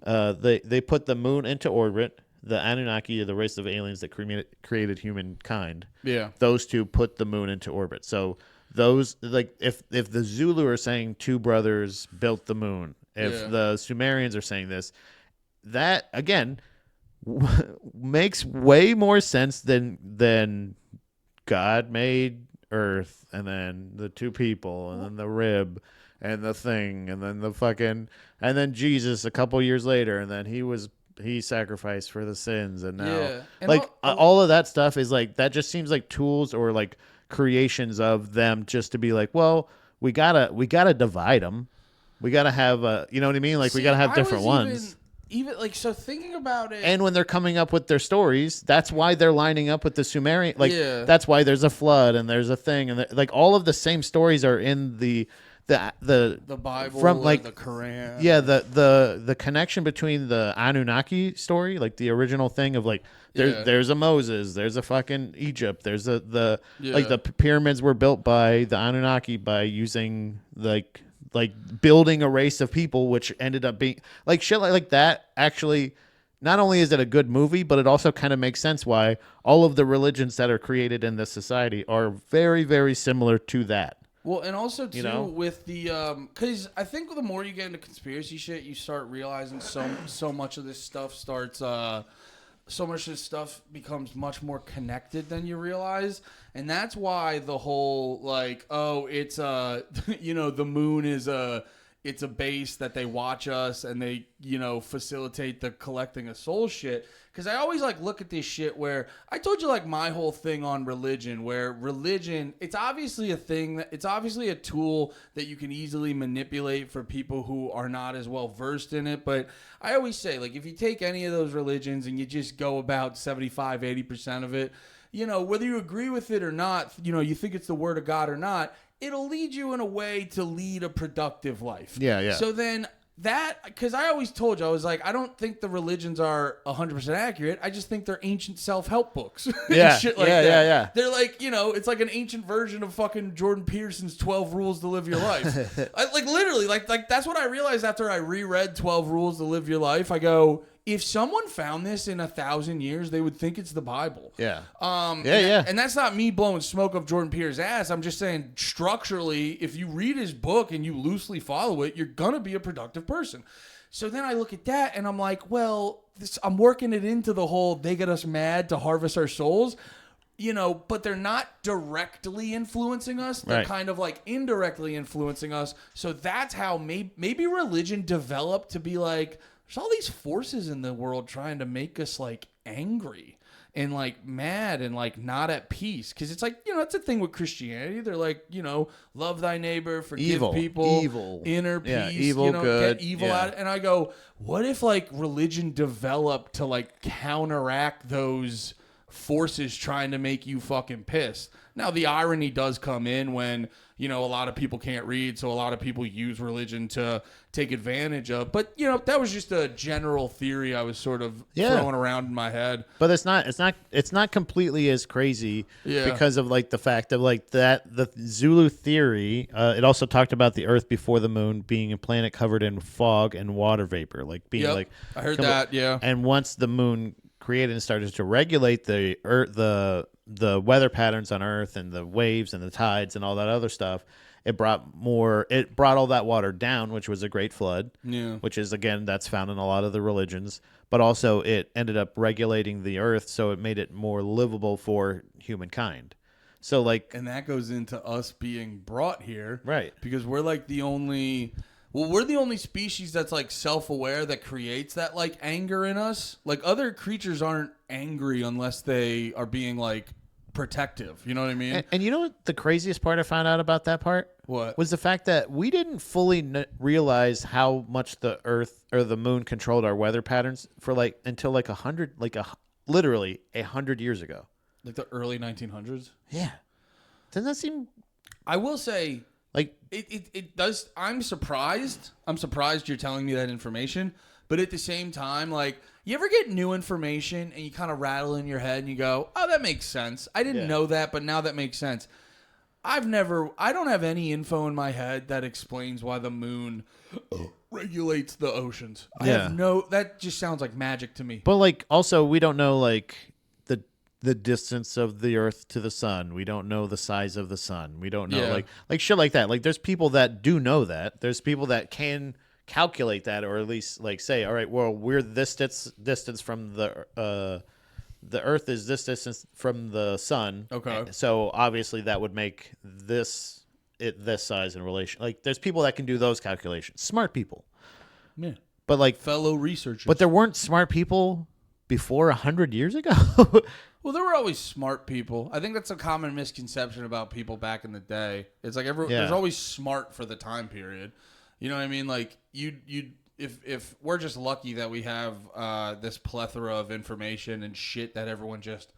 They put the moon into orbit. The Anunnaki are the race of aliens that created humankind. Yeah. Those two put the moon into orbit. So those, like, if the Zulu are saying two brothers built the moon, if the Sumerians are saying this, that again makes way more sense than God made Earth and then the two people and then the rib and the thing, and then the fucking, and then Jesus a couple years later, and then he sacrificed for the sins, and now and all of that stuff is like, that just seems like tools or like creations of them just to be like, well, we gotta divide them, we gotta have you know what I mean? Like, we gotta have different ones. Even like, so thinking about it, and when they're coming up with their stories, that's why they're lining up with the Sumerian. Like, that's why there's a flood and there's a thing, and like all of the same stories are in the Bible, from like the Quran. Yeah, the connection between the Anunnaki story, like the original thing of like there's a Moses, there's a fucking Egypt, there's like the pyramids were built by the Anunnaki by using like building a race of people, which ended up being like shit like that. Actually, not only is it a good movie, but it also kind of makes sense why all of the religions that are created in this society are very, very similar to that. Well, and also too with the because I think the more you get into conspiracy shit, you start realizing so much of this stuff starts so much of this stuff becomes much more connected than you realize, and that's why the whole like, oh, it's the moon is it's a base that they watch us and they, facilitate the collecting of soul shit. Because I always like look at this shit where I told you like my whole thing on religion, where religion, it's obviously a thing, it's obviously a tool that you can easily manipulate for people who are not as well versed in it. But I always say, like, if you take any of those religions and you just go about 75-80% of it, whether you agree with it or not, you think it's the word of God or not, it'll lead you in a way to lead a productive life. Yeah. So then because I always told you, I was like, I don't think the religions are 100% accurate. I just think they're ancient self-help books. Yeah. Shit like that. Yeah. They're like, it's like an ancient version of fucking Jordan Peterson's 12 Rules to Live Your Life. Literally, that's what I realized after I reread 12 Rules to Live Your Life. I go, if someone found this in 1,000 years, they would think it's the Bible. Yeah. And that's not me blowing smoke up Jordan Peterson's ass. I'm just saying, structurally, if you read his book and you loosely follow it, you're gonna be a productive person. So then I look at that and I'm like, well, I'm working it into the whole they get us mad to harvest our souls. But they're not directly influencing us. They're kind of like indirectly influencing us. So that's how maybe religion developed to be like, there's all these forces in the world trying to make us like angry and like mad and like not at peace. Cause it's like, that's a thing with Christianity. They're like, love thy neighbor, forgive people, inner peace, evil, good. Get evil out. And I go, what if like religion developed to like counteract those forces trying to make you fucking pissed? Now, the irony does come in when, a lot of people can't read, so a lot of people use religion to take advantage of. But, that was just a general theory I was sort of throwing around in my head. But it's not completely as crazy because of like the fact of like that the Zulu theory. It also talked about the Earth before the moon being a planet covered in fog and water vapor, like being like. I heard that. Yeah. And once the moon created and started to regulate the Earth, the weather patterns on Earth and the waves and the tides and all that other stuff, It brought all that water down, which was a great flood. Yeah. Which is, again, that's found in a lot of the religions. But also it ended up regulating the earth, so it made it more livable for humankind. So, like... And that goes into us being brought here. Right. Because we're like the only... Well, we're the only species that's like self-aware that creates that like anger in us. Like other creatures aren't angry unless they are being like protective. You know what I mean? And you know what the craziest part I found out about that part? What? Was the fact that we didn't fully realize how much the Earth or the moon controlled our weather patterns for like until like literally 100 years ago. Like the early 1900s? Yeah. Doesn't that seem... I will say... Like it does. I'm surprised. I'm surprised you're telling me that information. But at the same time, like, you ever get new information and you kind of rattle in your head and you go, "Oh, that makes sense. I didn't know that, but now that makes sense." I don't have any info in my head that explains why the moon regulates the oceans. I have that just sounds like magic to me. But like, also, we don't know like the distance of the Earth to the sun. We don't know the size of the sun. We don't know like shit like that. Like there's people that do know that. There's people that can calculate that, or at least like say, all right, well, we're this distance from the Earth is this distance from the sun. Okay. So obviously that would make this size in relation. Like there's people that can do those calculations. Smart people. Yeah. But like fellow researchers. But there weren't smart people before 100 years ago. Well, there were always smart people. I think that's a common misconception about people back in the day. It's like there's always smart for the time period. You know what I mean? Like if we're just lucky that we have this plethora of information and shit that everyone just...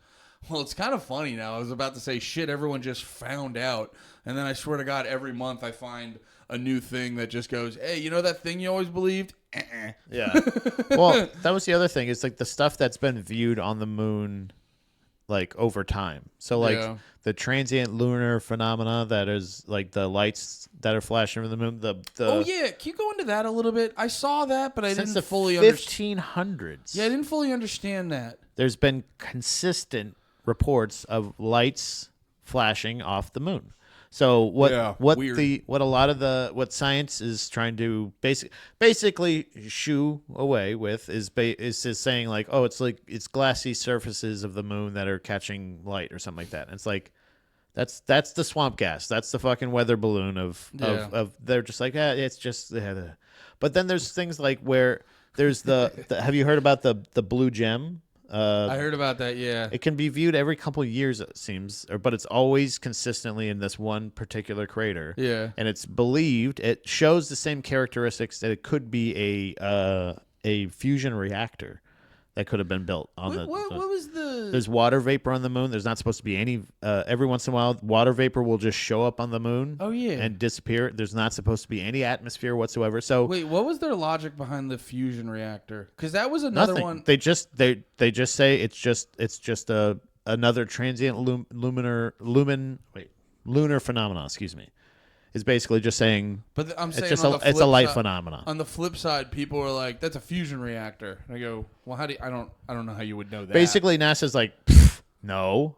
Well, it's kind of funny now. I was about to say shit everyone just found out. And then I swear to God, every month I find a new thing that just goes, hey, you know that thing you always believed? Yeah. Well, that was the other thing. It's like the stuff that's been viewed on the moon... like over time. So like the transient lunar phenomena that is like the lights that are flashing from the moon. Oh yeah, can you go into that a little bit? I saw that, but I didn't fully understand. 1500s. Yeah, I didn't fully understand that. There's been consistent reports of lights flashing off the moon. So what science is trying to basically shoo away with is just saying like, oh, it's glassy surfaces of the moon that are catching light or something like that. And it's like that's the swamp gas. That's the fucking weather balloon of they're just like, it's just but then there's things like where there's the have you heard about the blue gem? I heard about that, yeah. It can be viewed every couple of years, it seems, but it's always consistently in this one particular crater. Yeah. And it's believed, it shows the same characteristics that it could be a fusion reactor that could have been built on what was the... There's water vapor on the moon. There's not supposed to be any... every once in a while, water vapor will just show up on the moon. Oh, yeah. And disappear. There's not supposed to be any atmosphere whatsoever. So wait, what was their logic behind the fusion reactor? Because that was another one... They just say it's just another transient lunar phenomenon, excuse me. Is basically just saying, but I'm saying it's a light phenomenon. On the flip side, people are like, "That's a fusion reactor." And I go, "Well, how do you, I don't know how you would know that." Basically, NASA's like, no.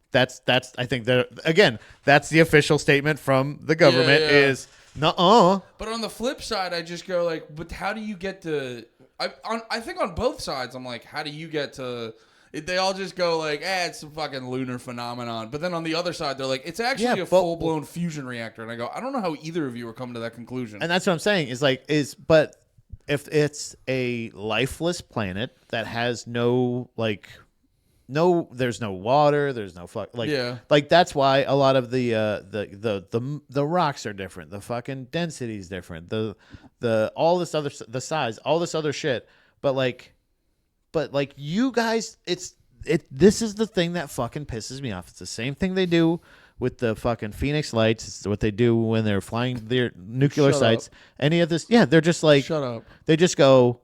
That's I think that again, that's the official statement from the government is nuh-uh. But on the flip side, I just go like, "But how do you get to?" I think on both sides, I'm like, "How do you get to?" They all just go like, it's a fucking lunar phenomenon. But then on the other side, they're like, it's actually a full-blown fusion reactor. And I go, I don't know how either of you are coming to that conclusion. And that's what I'm saying but if it's a lifeless planet that has there's no water, there's no like that's why a lot of the rocks are different. The fucking density is different. The all this other, the size, all this other shit. But you guys, this is the thing that fucking pisses me off. It's the same thing they do with the fucking Phoenix Lights. It's what they do when they're flying their nuclear sites. Up. Any of this, they're just like, shut up. They just go,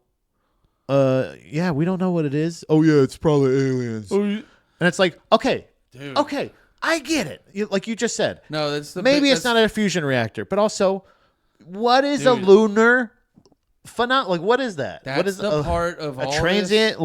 we don't know what it is. Oh yeah, it's probably aliens. Oh, and it's like, okay, dude. Okay, I get it. Like you just said, no, that's maybe it's not a fusion reactor, but also, what is a lunar? Like what is that? That's what is the part of all transient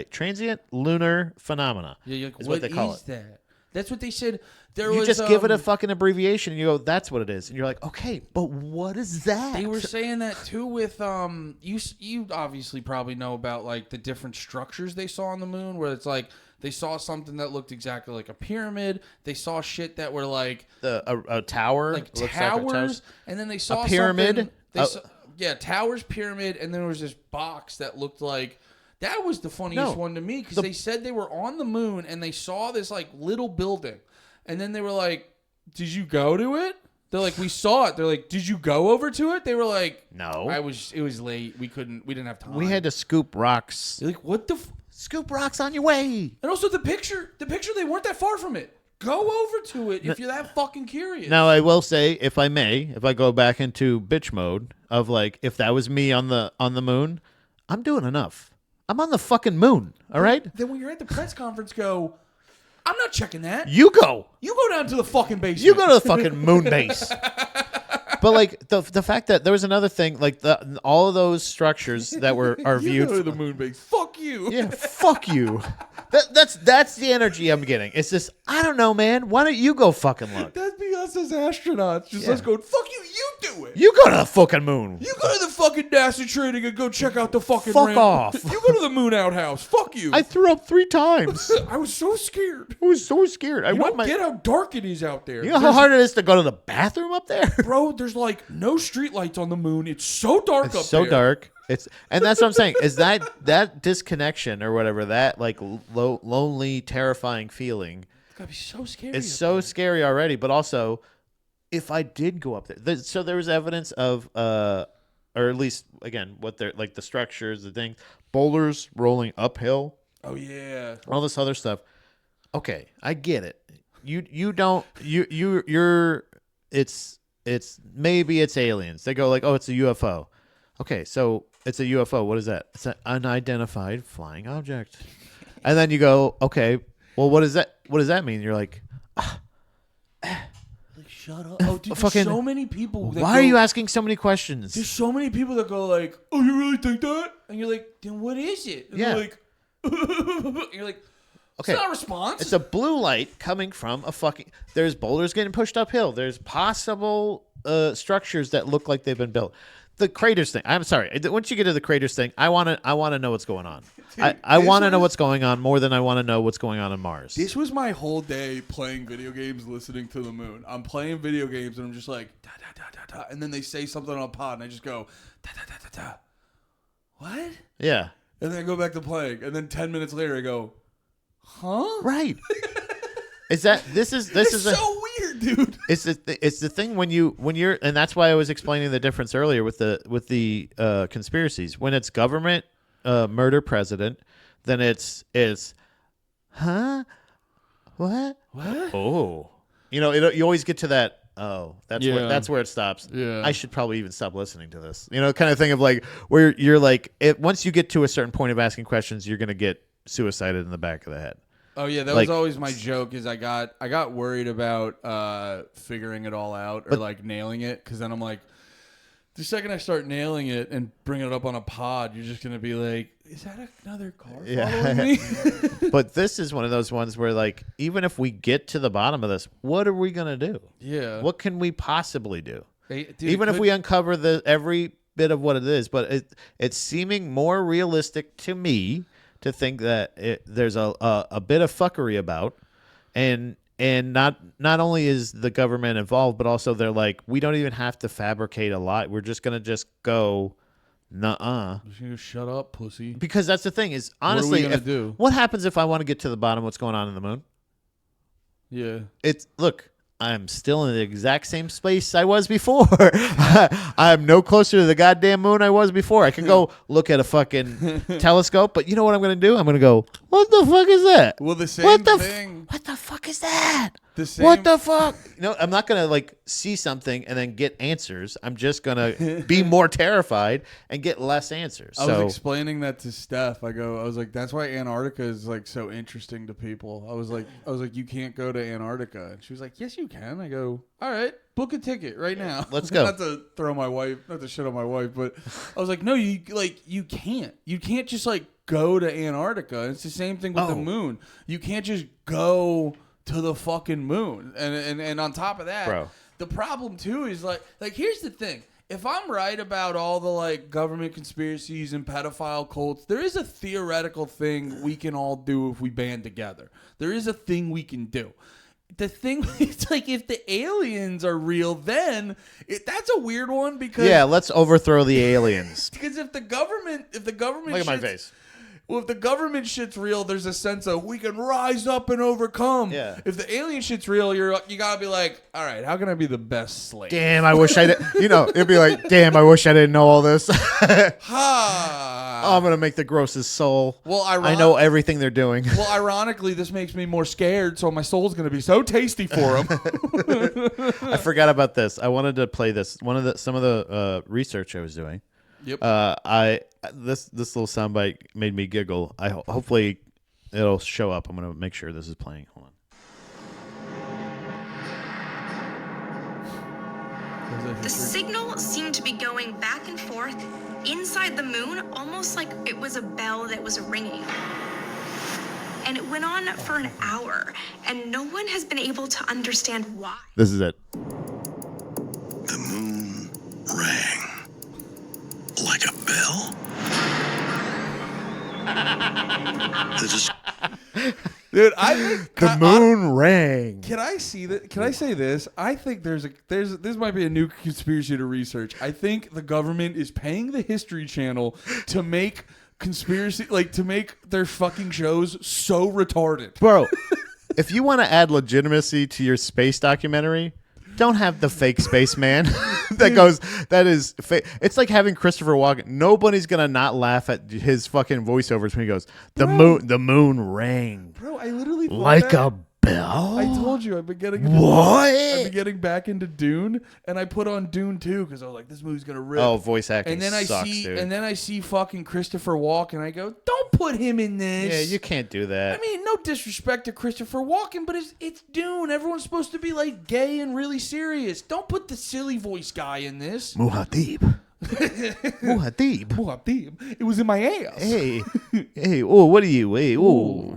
transient lunar phenomena? Yeah, like, is what they call it. That? That's what they said. You just give it a fucking abbreviation and you go, that's what it is. And you're like, okay, but what is that? They were saying that too with you obviously probably know about like the different structures they saw on the moon, where it's like they saw something that looked exactly like a pyramid. They saw shit that were like a tower, like looks towers, and then they saw a pyramid. Towers, pyramid, and then there was this box that looked like. That was the funniest one to me because they said they were on the moon and they saw this like little building. And then they were like, did you go to it? They're like, we saw it. They're like, did you go over to it? They were like, no. It was late. We didn't have time. We had to scoop rocks. They're like, what the? Scoop rocks on your way. And also the picture, they weren't that far from it. Go over to it if you're that fucking curious. Now, I will say, if I go back into bitch mode of like, if that was me on the moon, I'm doing enough. I'm on the fucking moon. All right. Then when you're at the press conference, go. I'm not checking that. You go. You go down to the fucking basement. You go to the fucking moon base. But like the fact that there was another thing, like all of those structures that are viewed. You go to the moon base. Fuck you. Yeah, fuck you. That's the energy I'm getting. It's just, I don't know, man. Why don't you go fucking look? That'd be us as astronauts. Just us going, fuck you, you do it. You go to the fucking moon. You go to the fucking NASA training and go check out the fucking Fuck rim. off. You go to the moon outhouse. Fuck you. I threw up 3 times. I was so scared. I was so scared. You don't get how dark it is out there. You know how hard it is to go to the bathroom up there? Bro, there's like no street lights on the moon. It's so dark up there. It's so dark. And that's what I'm saying, is that disconnection or whatever, that like lonely, terrifying feeling. It's gotta be so scary. It's so scary already, but also, if I did go up there, so there was evidence of, or at least again, what they're like the structures, the things, boulders rolling uphill. Oh yeah. All this other stuff. Okay, I get it. It's maybe it's aliens. They go like, oh, it's a UFO. Okay, so it's a UFO. What is that? It's an unidentified flying object. And then you go, okay, well, what is that? What does that mean? You're like, shut up. Oh, dude, there's so many people. Why are you asking so many questions? There's so many people that go like, oh, you really think that? And you're like, then what is it? And they're like, and you're like, okay, it's not a response. It's a blue light coming from a fucking. There's boulders getting pushed uphill. There's possible structures that look like they've been built. The craters thing. I'm sorry. Once you get to the craters thing, I want to know what's going on. Dude, I want to know what's going on more than I want to know what's going on Mars. This was my whole day playing video games, listening to the moon. I'm playing video games and I'm just like da da da da da, and then they say something on a pod and I just go da da da da da. What? Yeah. And then I go back to playing, and then 10 minutes later I go, huh? Right. This is so weird, dude. It's the thing when you're, and that's why I was explaining the difference earlier with the conspiracies. When it's government murder president, then it's huh? What? Oh, you always get to that. Oh, that's where it stops. Yeah. I should probably even stop listening to this. Kind of thing of like where you're like, once you get to a certain point of asking questions, you're gonna get suicided in the back of the head. Oh yeah, that was always my joke. Is I got worried about figuring it all out or like nailing it, because then I'm like, the second I start nailing it and bring it up on a pod, you're just gonna be like, is that another car following me? But this is one of those ones where like, even if we get to the bottom of this, what are we gonna do? Yeah. What can we possibly do? Dude, even if we uncover every bit of what it is, but it's seeming more realistic to me to think that there's a bit of fuckery about, and not only is the government involved, but also they're like, we don't even have to fabricate a lot. We're just gonna go, nuh-uh. Just shut up, pussy. Because that's the thing is, honestly, what are we gonna do? What happens if I want to get to the bottom of what's going on in the moon? Yeah. Look, I'm still in the exact same space I was before. I'm no closer to the goddamn moon I was before. I can go look at a fucking telescope, but you know what I'm going to do? I'm going to go, what the fuck is that? Well, the same thing. What the fuck is that? What the fuck? I'm not going to like see something and then get answers. I'm just going to be more terrified and get less answers. I was explaining that to Steph. I was like, that's why Antarctica is like so interesting to people. I was like, you can't go to Antarctica. And she was like, yes, you can. I go, all right, book a ticket right now. Let's go. Not to shit on my wife, but I was like, no, you can't. You can't just like go to Antarctica. It's the same thing with the moon. You can't just go to the fucking moon. And on top of that, Bro. the problem too is like here's the thing. If I'm right about all the like government conspiracies and pedophile cults, there is a theoretical thing we can all do if we band together. There is a thing we can do. The thing it's like if the aliens are real, then that's a weird one because Yeah, let's overthrow the aliens. because if the government Look at my face. Well, if the government shit's real, there's a sense of we can rise up and overcome. Yeah. If the alien shit's real, you gotta be like, all right, how can I be the best slave? Damn, I wish I did. You know, it'd be like, damn, I wish I didn't know all this. Ha! I'm gonna make the grossest soul. Well, I know everything they're doing. Well, ironically, this makes me more scared, so my soul's gonna be so tasty for them. I forgot about this. I wanted to play this. Some of the research I was doing. Yep. This little soundbite made me giggle. Hopefully it'll show up. I'm gonna make sure this is playing. Hold on. The signal seemed to be going back and forth inside the moon, almost like it was a bell that was ringing. And it went on for an hour, and no one has been able to understand why. This is it. The moon rang like a bell. Dude, I think The moon rang. Can I see that? Can I say this? I think there's this might be a new conspiracy to research. I think the government is paying the History Channel to make to make their fucking shows so retarded. Bro, if you want to add legitimacy to your space documentary, don't have the fake spaceman that is fake. It's like having Christopher Walken. Nobody's gonna not laugh at his fucking voiceovers when he goes, the moon rang Bro, I literally thought like that. a bell. I told you I've been getting I've been getting back into Dune, and I put on Dune 2 because I was like, this movie's gonna rip. Oh, voice acting and then sucks, dude. and then I see fucking Christopher Walken. I go, don't put him in this. Yeah, you can't do that. I mean, no disrespect to Christopher Walken, but it's Dune. Everyone's supposed to be like gay and really serious. Don't put the silly voice guy in this. Muad'Dib. Muad'Dib. Oh, damn. It was in my ass. Hey, oh, what are you? Hey, oh.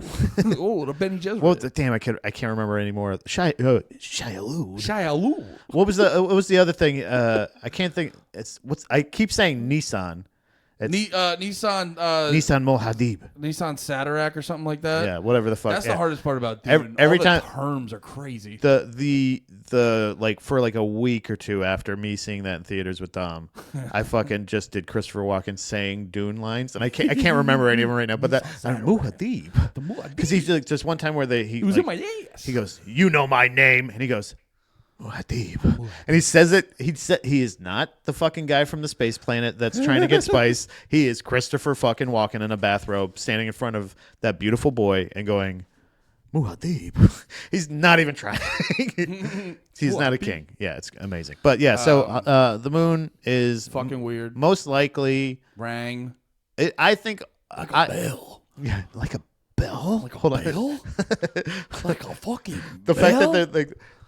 Oh, the Benny Gesserit. Well, damn, I can't remember anymore. Shia LaBeouf. Shia LaBeouf. What was the other thing? I can't think. I keep saying Nissan. It's Nissan Nissan Muad'Dib. Nissan Satarak or something like that. Yeah, whatever the fuck. That's yeah. the hardest part about Dune. Every All time the terms are crazy. the like for like a week or two after me seeing that in theaters with Dom, I fucking just did Christopher Walken saying Dune lines, and I can't remember any of them right now. But that Muad'Dib, because he's like, just one time where he was like, in my ass. he goes, "You know my name," and he goes, Muad'Dib. And he says it. He is not the fucking guy from the space planet that's trying to get spice. He is Christopher fucking Walken in a bathrobe, standing in front of that beautiful boy and going, Muad'Dib. He's not even trying. He's not a king. Yeah, it's amazing. But yeah, so the moon is Fucking weird. most likely. Rang. I think Like a bell. Yeah, like a bell. Like a Hold on. bell? Like a fucking The bell? fact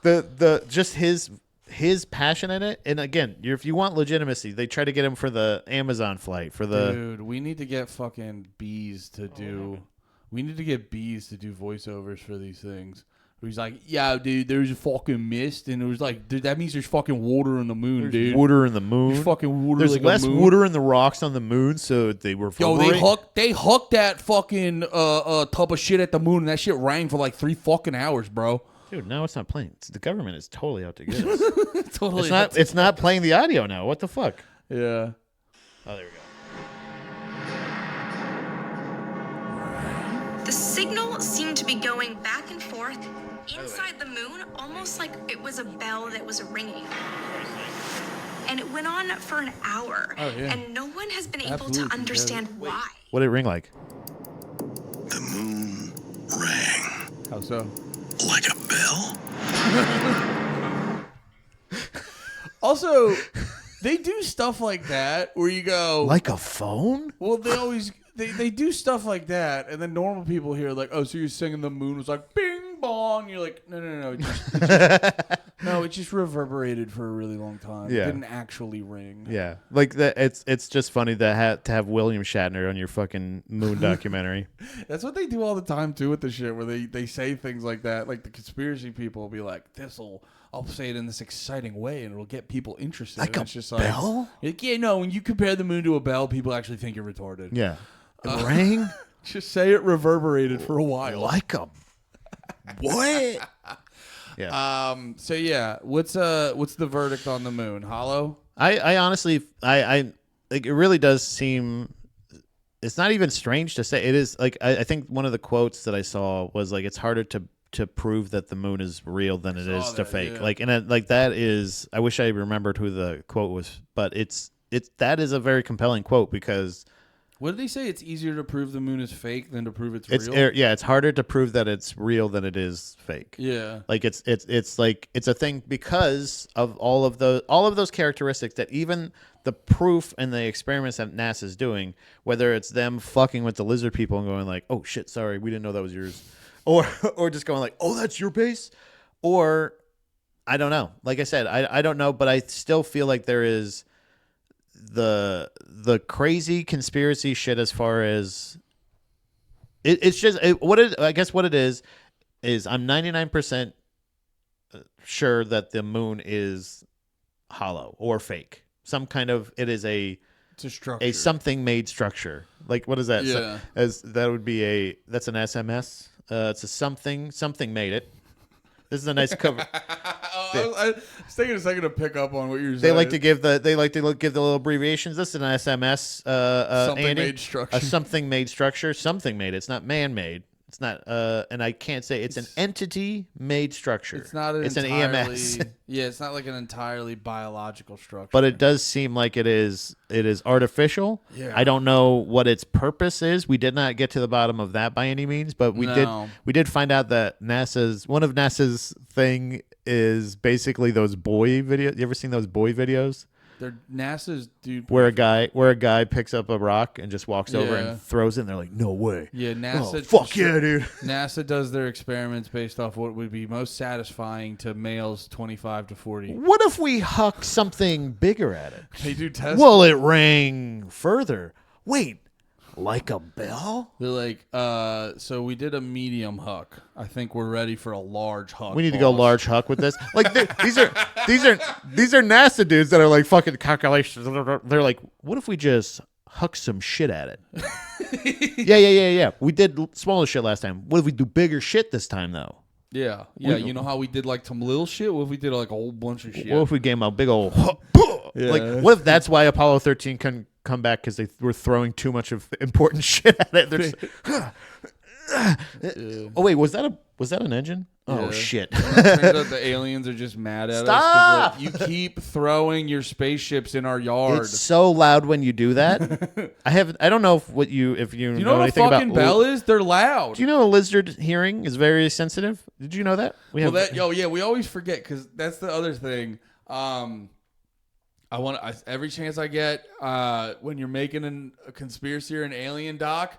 that the just his passion in it, and again, if you want legitimacy, they try to get him for the Amazon flight for the. Dude, we need to get fucking bees to do. We need to get bees to do voiceovers for these things. He's like, yeah, dude, there's a fucking mist, and it was like, dude, that means there's fucking water in the moon, There's dude. water in the moon. There's fucking water. There's like less a moon. water in the rocks on the moon, so they were. Yo, they hooked that fucking tub of shit at the moon, and that shit rang for like 3 fucking hours, bro. Dude, now it's not playing. The government is totally out to get us. Totally. It's not playing the audio now. What the fuck? Yeah. Oh, there we go. The signal seemed to be going back and forth inside the moon, almost like it was a bell that was ringing. And it went on for an hour, Oh, yeah. and no one has been able Absolutely, to understand why. What did it ring like? The moon rang How so? like a bell. Also, they do stuff like that where you go, Like a phone? well, they always they do stuff like that, and then normal people hear like, oh, so you're singing the moon was like bing bong. You're like, no. No, it just reverberated for a really long time. Yeah. It didn't actually ring. Yeah, like that. It's just funny to have William Shatner on your fucking moon documentary. That's what they do all the time too with the shit where they say things like that. Like the conspiracy people will be like, I'll say it in this exciting way and it'll get people interested. Like and a it's just bell? Like, yeah, no, when you compare the moon to a bell, people actually think you're retarded. Yeah, it rang Just say it reverberated for a while. like a what? Yeah. So yeah, what's the verdict on the moon? Hollow? I honestly, I like it really does seem. It's not even strange to say. It is like I think one of the quotes that I saw was like it's harder to prove that the moon is real than it is to fake. Yeah. Like like that is. I wish I remembered who the quote was, but it's that is a very compelling quote because. What did they say? It's easier to prove the moon is fake than to prove it's real. It's harder to prove that it's real than it is fake. Yeah. Like it's like it's a thing because of all of those characteristics that even the proof and the experiments that NASA's doing, whether it's them fucking with the lizard people and going like, "Oh shit, sorry, we didn't know that was yours," or just going like, "Oh, that's your base," or I don't know. Like I said, I don't know, but I still feel like there is the crazy conspiracy shit as far as it's just I guess what it is I'm 99% sure that the moon is hollow or fake. Some kind of it's a structure. a something made structure. Like what is that? Yeah. That would be that's an SMS. It's a something made it. This is a nice cover. I was taking a second to pick up on what you were saying. They like to give the little abbreviations. This is an SMS. Something Andy, made structure. A something made structure. Something made. It's not man made. It's not. And I can't say it's an entity made structure. It's not an It's entirely, an EMS. Yeah, it's not like an entirely biological structure. But it does seem like it is artificial. Yeah. I don't know what its purpose is. We did not get to the bottom of that by any means, but we did find out that one of NASA's thing is basically those boy videos. You ever seen those boy videos? They're NASA's dude. Where a guy picks up a rock and just walks over Yeah. and throws it and they're like, "No way." Yeah, NASA. Oh, fuck yeah, dude. NASA does their experiments based off what would be most satisfying to males 25 to 40. What if we huck something bigger at it? They do tests. Well, it rang further. Wait, like a bell? They're like, so we did a medium huck. I think we're ready for a large huck. We need to go boss. large huck with this. Like these are NASA dudes that are like fucking calculations. They're like, what if we just huck some shit at it? Yeah. We did smaller shit last time. What if we do bigger shit this time though? Yeah. You know how we did like some little shit? What if we did like a whole bunch of shit? What if we gave them a big old Yeah. like? What if that's why Apollo 13 can come back because they were throwing too much of important shit at it? They're just, oh wait, was that an engine? Oh Yeah. shit! Turns out the aliens are just mad at us. 'cause, Stop! like, you keep throwing your spaceships in our yard. It's so loud when you do that. I don't know if you Do you know what a anything fucking about bell is? They're loud. Do you know a lizard hearing is very sensitive? Did you know that? We we always forget because that's the other thing. Every chance I get, when you're making a conspiracy or an alien doc,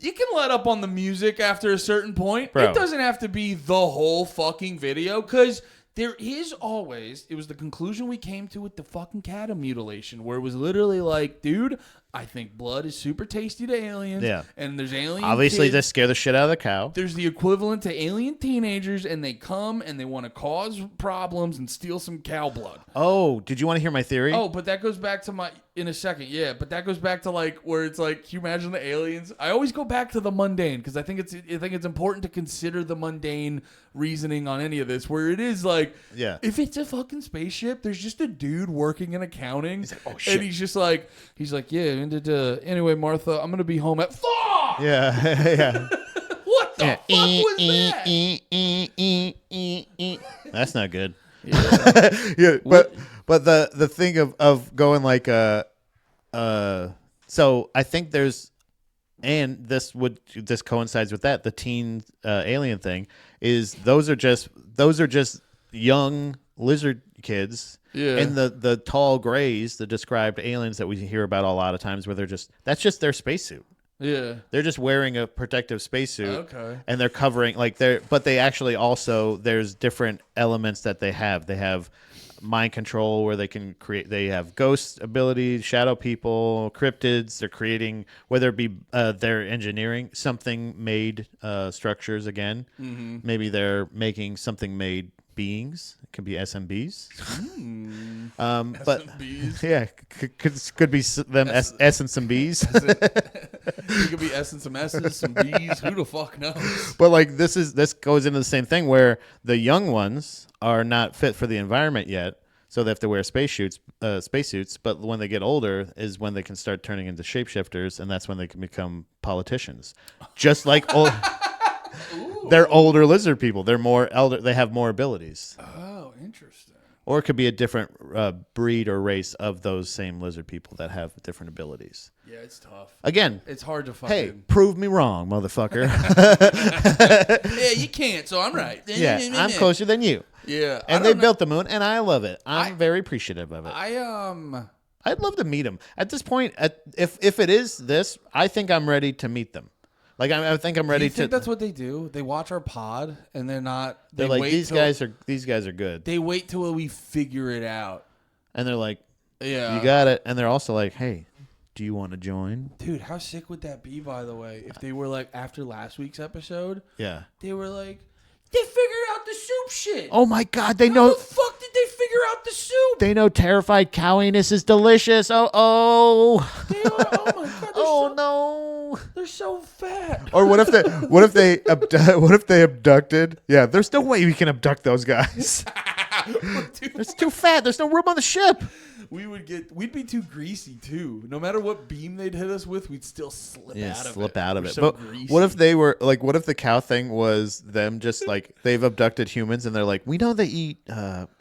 you can let up on the music after a certain point. Bro. It doesn't have to be the whole fucking video because there is always, it was the conclusion we came to with the fucking cat mutilation where it was literally like, dude, I think blood is super tasty to aliens. Yeah. And there's alien obviously kids. just scare the shit out of the cow. There's the equivalent to alien teenagers, and they come and they want to cause problems and steal some cow blood. Oh, did you want to hear my theory? Oh, but that goes back to in a second, yeah. But that goes back to like where it's like, can you imagine the aliens? I always go back to the mundane because I think it's important to consider the mundane reasoning on any of this. Where it is like, Yeah. if it's a fucking spaceship, there's just a dude working in accounting, oh, shit. and he's like, yeah. Anyway, Martha, I'm gonna be home at 4. Yeah, yeah. What the fuck was that? That's not good. Yeah, but the thing of going like so I think there's, and this coincides with that, the teen alien thing is those are just young lizard kids. Yeah. And the tall grays, the described aliens that we hear about a lot of times where that's just their spacesuit. Yeah. They're just wearing a protective spacesuit. Okay. And they're covering but they actually also there's different elements that they have. They have mind control where they have ghost abilities, shadow people, cryptids. They're creating, whether it be they're engineering something made structures again. Mm-hmm. Maybe they're making something made beings. It could be SMBs. But SMBs. yeah, could be them S and some B's. It could S and some S's, some B's. Who the fuck knows? But like this goes into the same thing where the young ones are not fit for the environment yet, so they have to wear spacesuits. But when they get older, is when they can start turning into shapeshifters, and that's when they can become politicians. Just like they're older lizard people. They're more elder. They have more abilities. Oh, interesting. Or it could be a different breed or race of those same lizard people that have different abilities. Yeah, it's tough. Again, It's hard to fucking. hey, prove me wrong, motherfucker. Yeah, you can't, so I'm right. Yeah, I'm closer than you. Yeah. And they built the moon, and I love it. I'm very appreciative of it. I'd love to meet them. At this point, if it is this, I think I'm ready to meet them. Like I think I'm ready you think to. that's what they do? They watch our pod and they're not. They're like these guys are good. They wait till we figure it out. And they're like, yeah, you got it. And they're also like, hey, do you want to join? Dude, how sick would that be? By the way, if they were like after last week's episode, Yeah. they were like, they figured out the soup shit. Oh my God, they How know. the fuck did they figure out the soup? They know terrified cow anus is delicious. Oh. They were, oh my God. Oh no. They're so fat. Or what if they abducted? Yeah, there's no way we can abduct those guys. It's too fat. There's no room on the ship. We'd be too greasy too. No matter what beam they'd hit us with, we'd still slip out of it. So what if they were like, what if the cow thing was them just like they've abducted humans and they're like, we know they eat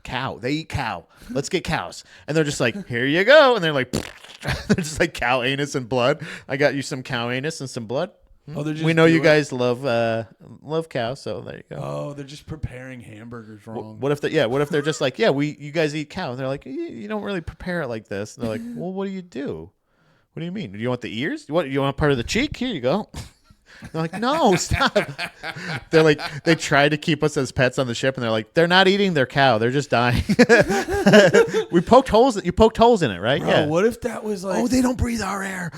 cow. They eat cow. Let's get cows. And they're just like, here you go. And they're like, they're just like cow anus and blood. I got you some cow anus and some blood. Oh, We know you guys love cow, so there you go. Oh, they're just preparing hamburgers wrong. What if they're just like, yeah, you guys eat cow? And they're like, you don't really prepare it like this. And they're like, well, what do you do? What do you mean? Do you want the ears? You want part of the cheek? Here you go. They're like, no, stop. They're like, they tried to keep us as pets on the ship, and they're like, they're not eating their cow. They're just dying. You poked holes in it, right? Bro, yeah. what if that was like, Oh, they don't breathe our air.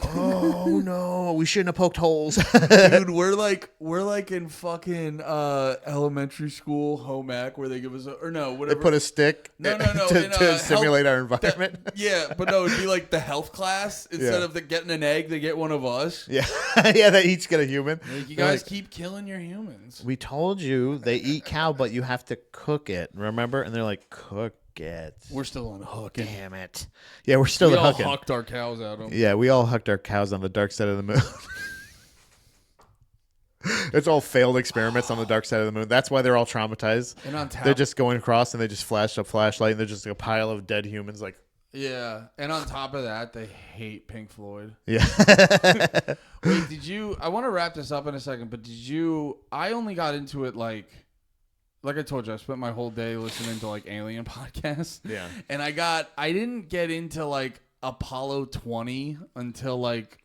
Oh no, we shouldn't have poked holes. dude, we're like in fucking elementary school home ec where they give us They whatever. put a stick to simulate our environment. Yeah, but no, it'd be like the health class. Instead of getting an egg, they get one of us. Yeah, yeah, they each get a human. Like, you They're guys like, keep killing your humans. we told you they eat cow, but you have to cook it. Remember? And they're like, cook it. We're still on hook. Damn it. Yeah, we're still We all hooking. hucked our cows out of them. Yeah, we all hucked our cows on the dark side of the moon. It's all failed experiments on the dark side of the moon. That's why they're all traumatized. And on top, They're just going across and they just flash a flashlight and they're just like a pile of dead humans. Like, yeah. And on top of that, they hate Pink Floyd. yeah. Wait, I want to wrap this up in a second, but I only got into it like I told you, I spent my whole day listening to like alien podcasts. Yeah. And I didn't get into like Apollo 20 until like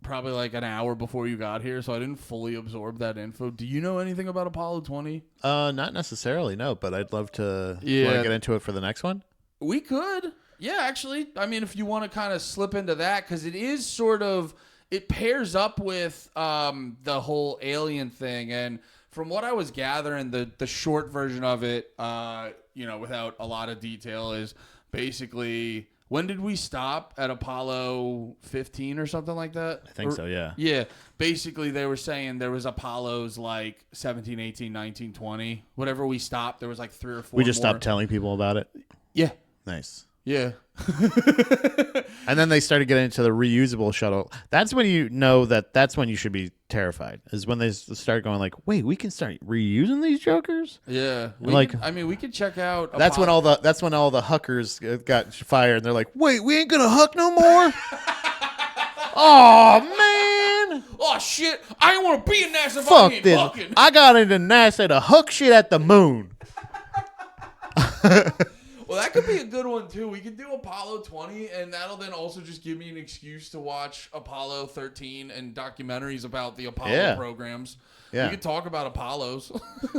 probably like an hour before you got here, so I didn't fully absorb that info. Do you know anything about Apollo 20? Not necessarily, no, but I'd love to want Yeah. to get into it for the next one. We could. Yeah, actually. I mean, if you want to kind of slip into that, because it is sort of, it pairs up with the whole alien thing. And from what I was gathering, the short version of it, without a lot of detail, is basically, when did we stop? At Apollo 15 or something like that? I think so, yeah. Yeah. Basically, they were saying there was Apollos like 17, 18, 19, 20. Whatever we stopped, there was like 3 or 4 We just more. stopped telling people about it. Yeah. Nice. Yeah. And then they started getting into the reusable shuttle. That's when you know that's when you should be terrified. Is when they start going like, wait, we can start reusing these jokers? Yeah. We could check out. That's when all the huckers got fired and they're like, wait, we ain't gonna huck no more? Oh man. Oh shit! I don't want to be in NASA. If I Fuck ain't this. hucking. I got into NASA to huck shit at the moon. Well, that could be a good one too. We could do Apollo 20, and that'll then also just give me an excuse to watch Apollo 13 and documentaries about the Apollo programs. Yeah. We could talk about Apollos.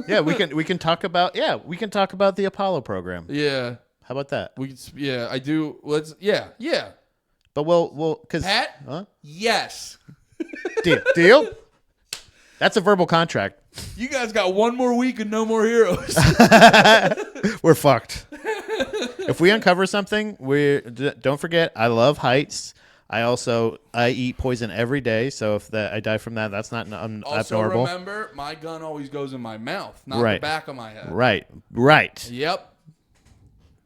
Yeah, we can talk about the Apollo program. Yeah. How about that? We could, yeah, I do. Yeah. But we'll cuz Pat? Yes. Deal? That's a verbal contract. You guys got one more week and no more heroes. We're fucked. If we uncover something, don't forget I love heights. I eat poison every day, so if I die from that, that's not Also, abnormal. remember, my gun always goes in my mouth, not the back of my head. Right. Yep.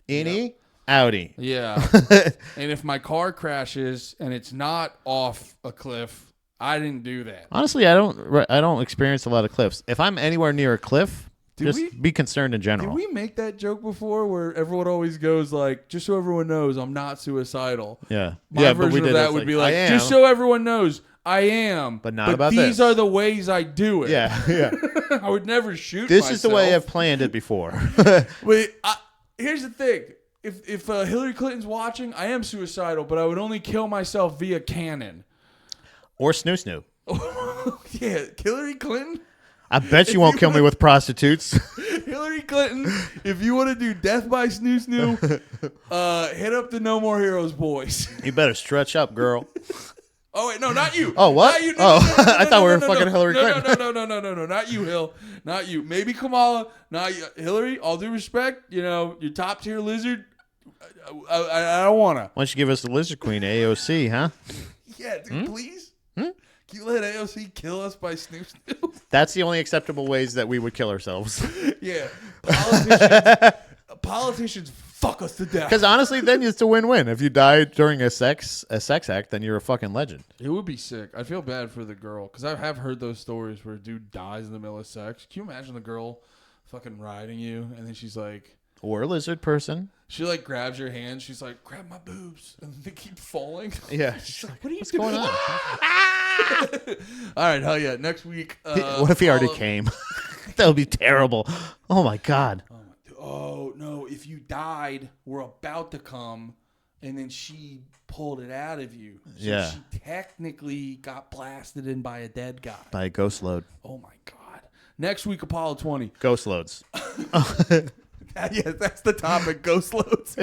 Innie, outie. Yeah. And if my car crashes and it's not off a cliff, I didn't do that. Honestly, I don't experience a lot of cliffs. If I'm anywhere near a cliff, be concerned in general. Did we make that joke before where everyone always goes like, just so everyone knows I'm not suicidal? Yeah. My version of that would be like, just so everyone knows I am. But not about these this. are the ways I do it. Yeah. I would never shoot This myself. is the way I've planned it before. Wait, here's the thing. If Hillary Clinton's watching, I am suicidal, but I would only kill myself via cannon. Or snoo. Yeah, Hillary Clinton? I bet you won't kill me with prostitutes. Hillary Clinton, if you want to do death by snoo, hit up the No More Heroes boys. You better stretch up, girl. Oh, wait, no, not you. Oh, what? Not you. No, I thought we were fucking Hillary Clinton. No, not you, Hill. Not you. Maybe Kamala. Not you. Hillary, all due respect, your top tier lizard, I don't want to. Why don't you give us the Lizard Queen, AOC, huh? Yeah, dude, please. Can you let AOC kill us by snoo? That's the only acceptable ways that we would kill ourselves. Yeah. Politicians fuck us to death. Because honestly, then it's a win-win. If you die during a sex act, then you're a fucking legend. It would be sick. I feel bad for the girl because I have heard those stories where a dude dies in the middle of sex. Can you imagine the girl fucking riding you and then she's like, Or a lizard person. she like grabs your hand. She's like, grab my boobs, and they keep falling. Yeah. She's like, what are you What's doing? going on? All right, hell yeah. Next week. What if he already came? That would be terrible. Oh my god. Oh no! If you died, we're about to come, and then she pulled it out of you. So Yeah. she technically got blasted in by a dead guy. By a ghost load. Oh my god! Next week, Apollo 20. Ghost loads. Yes, that's the topic. Ghost loads.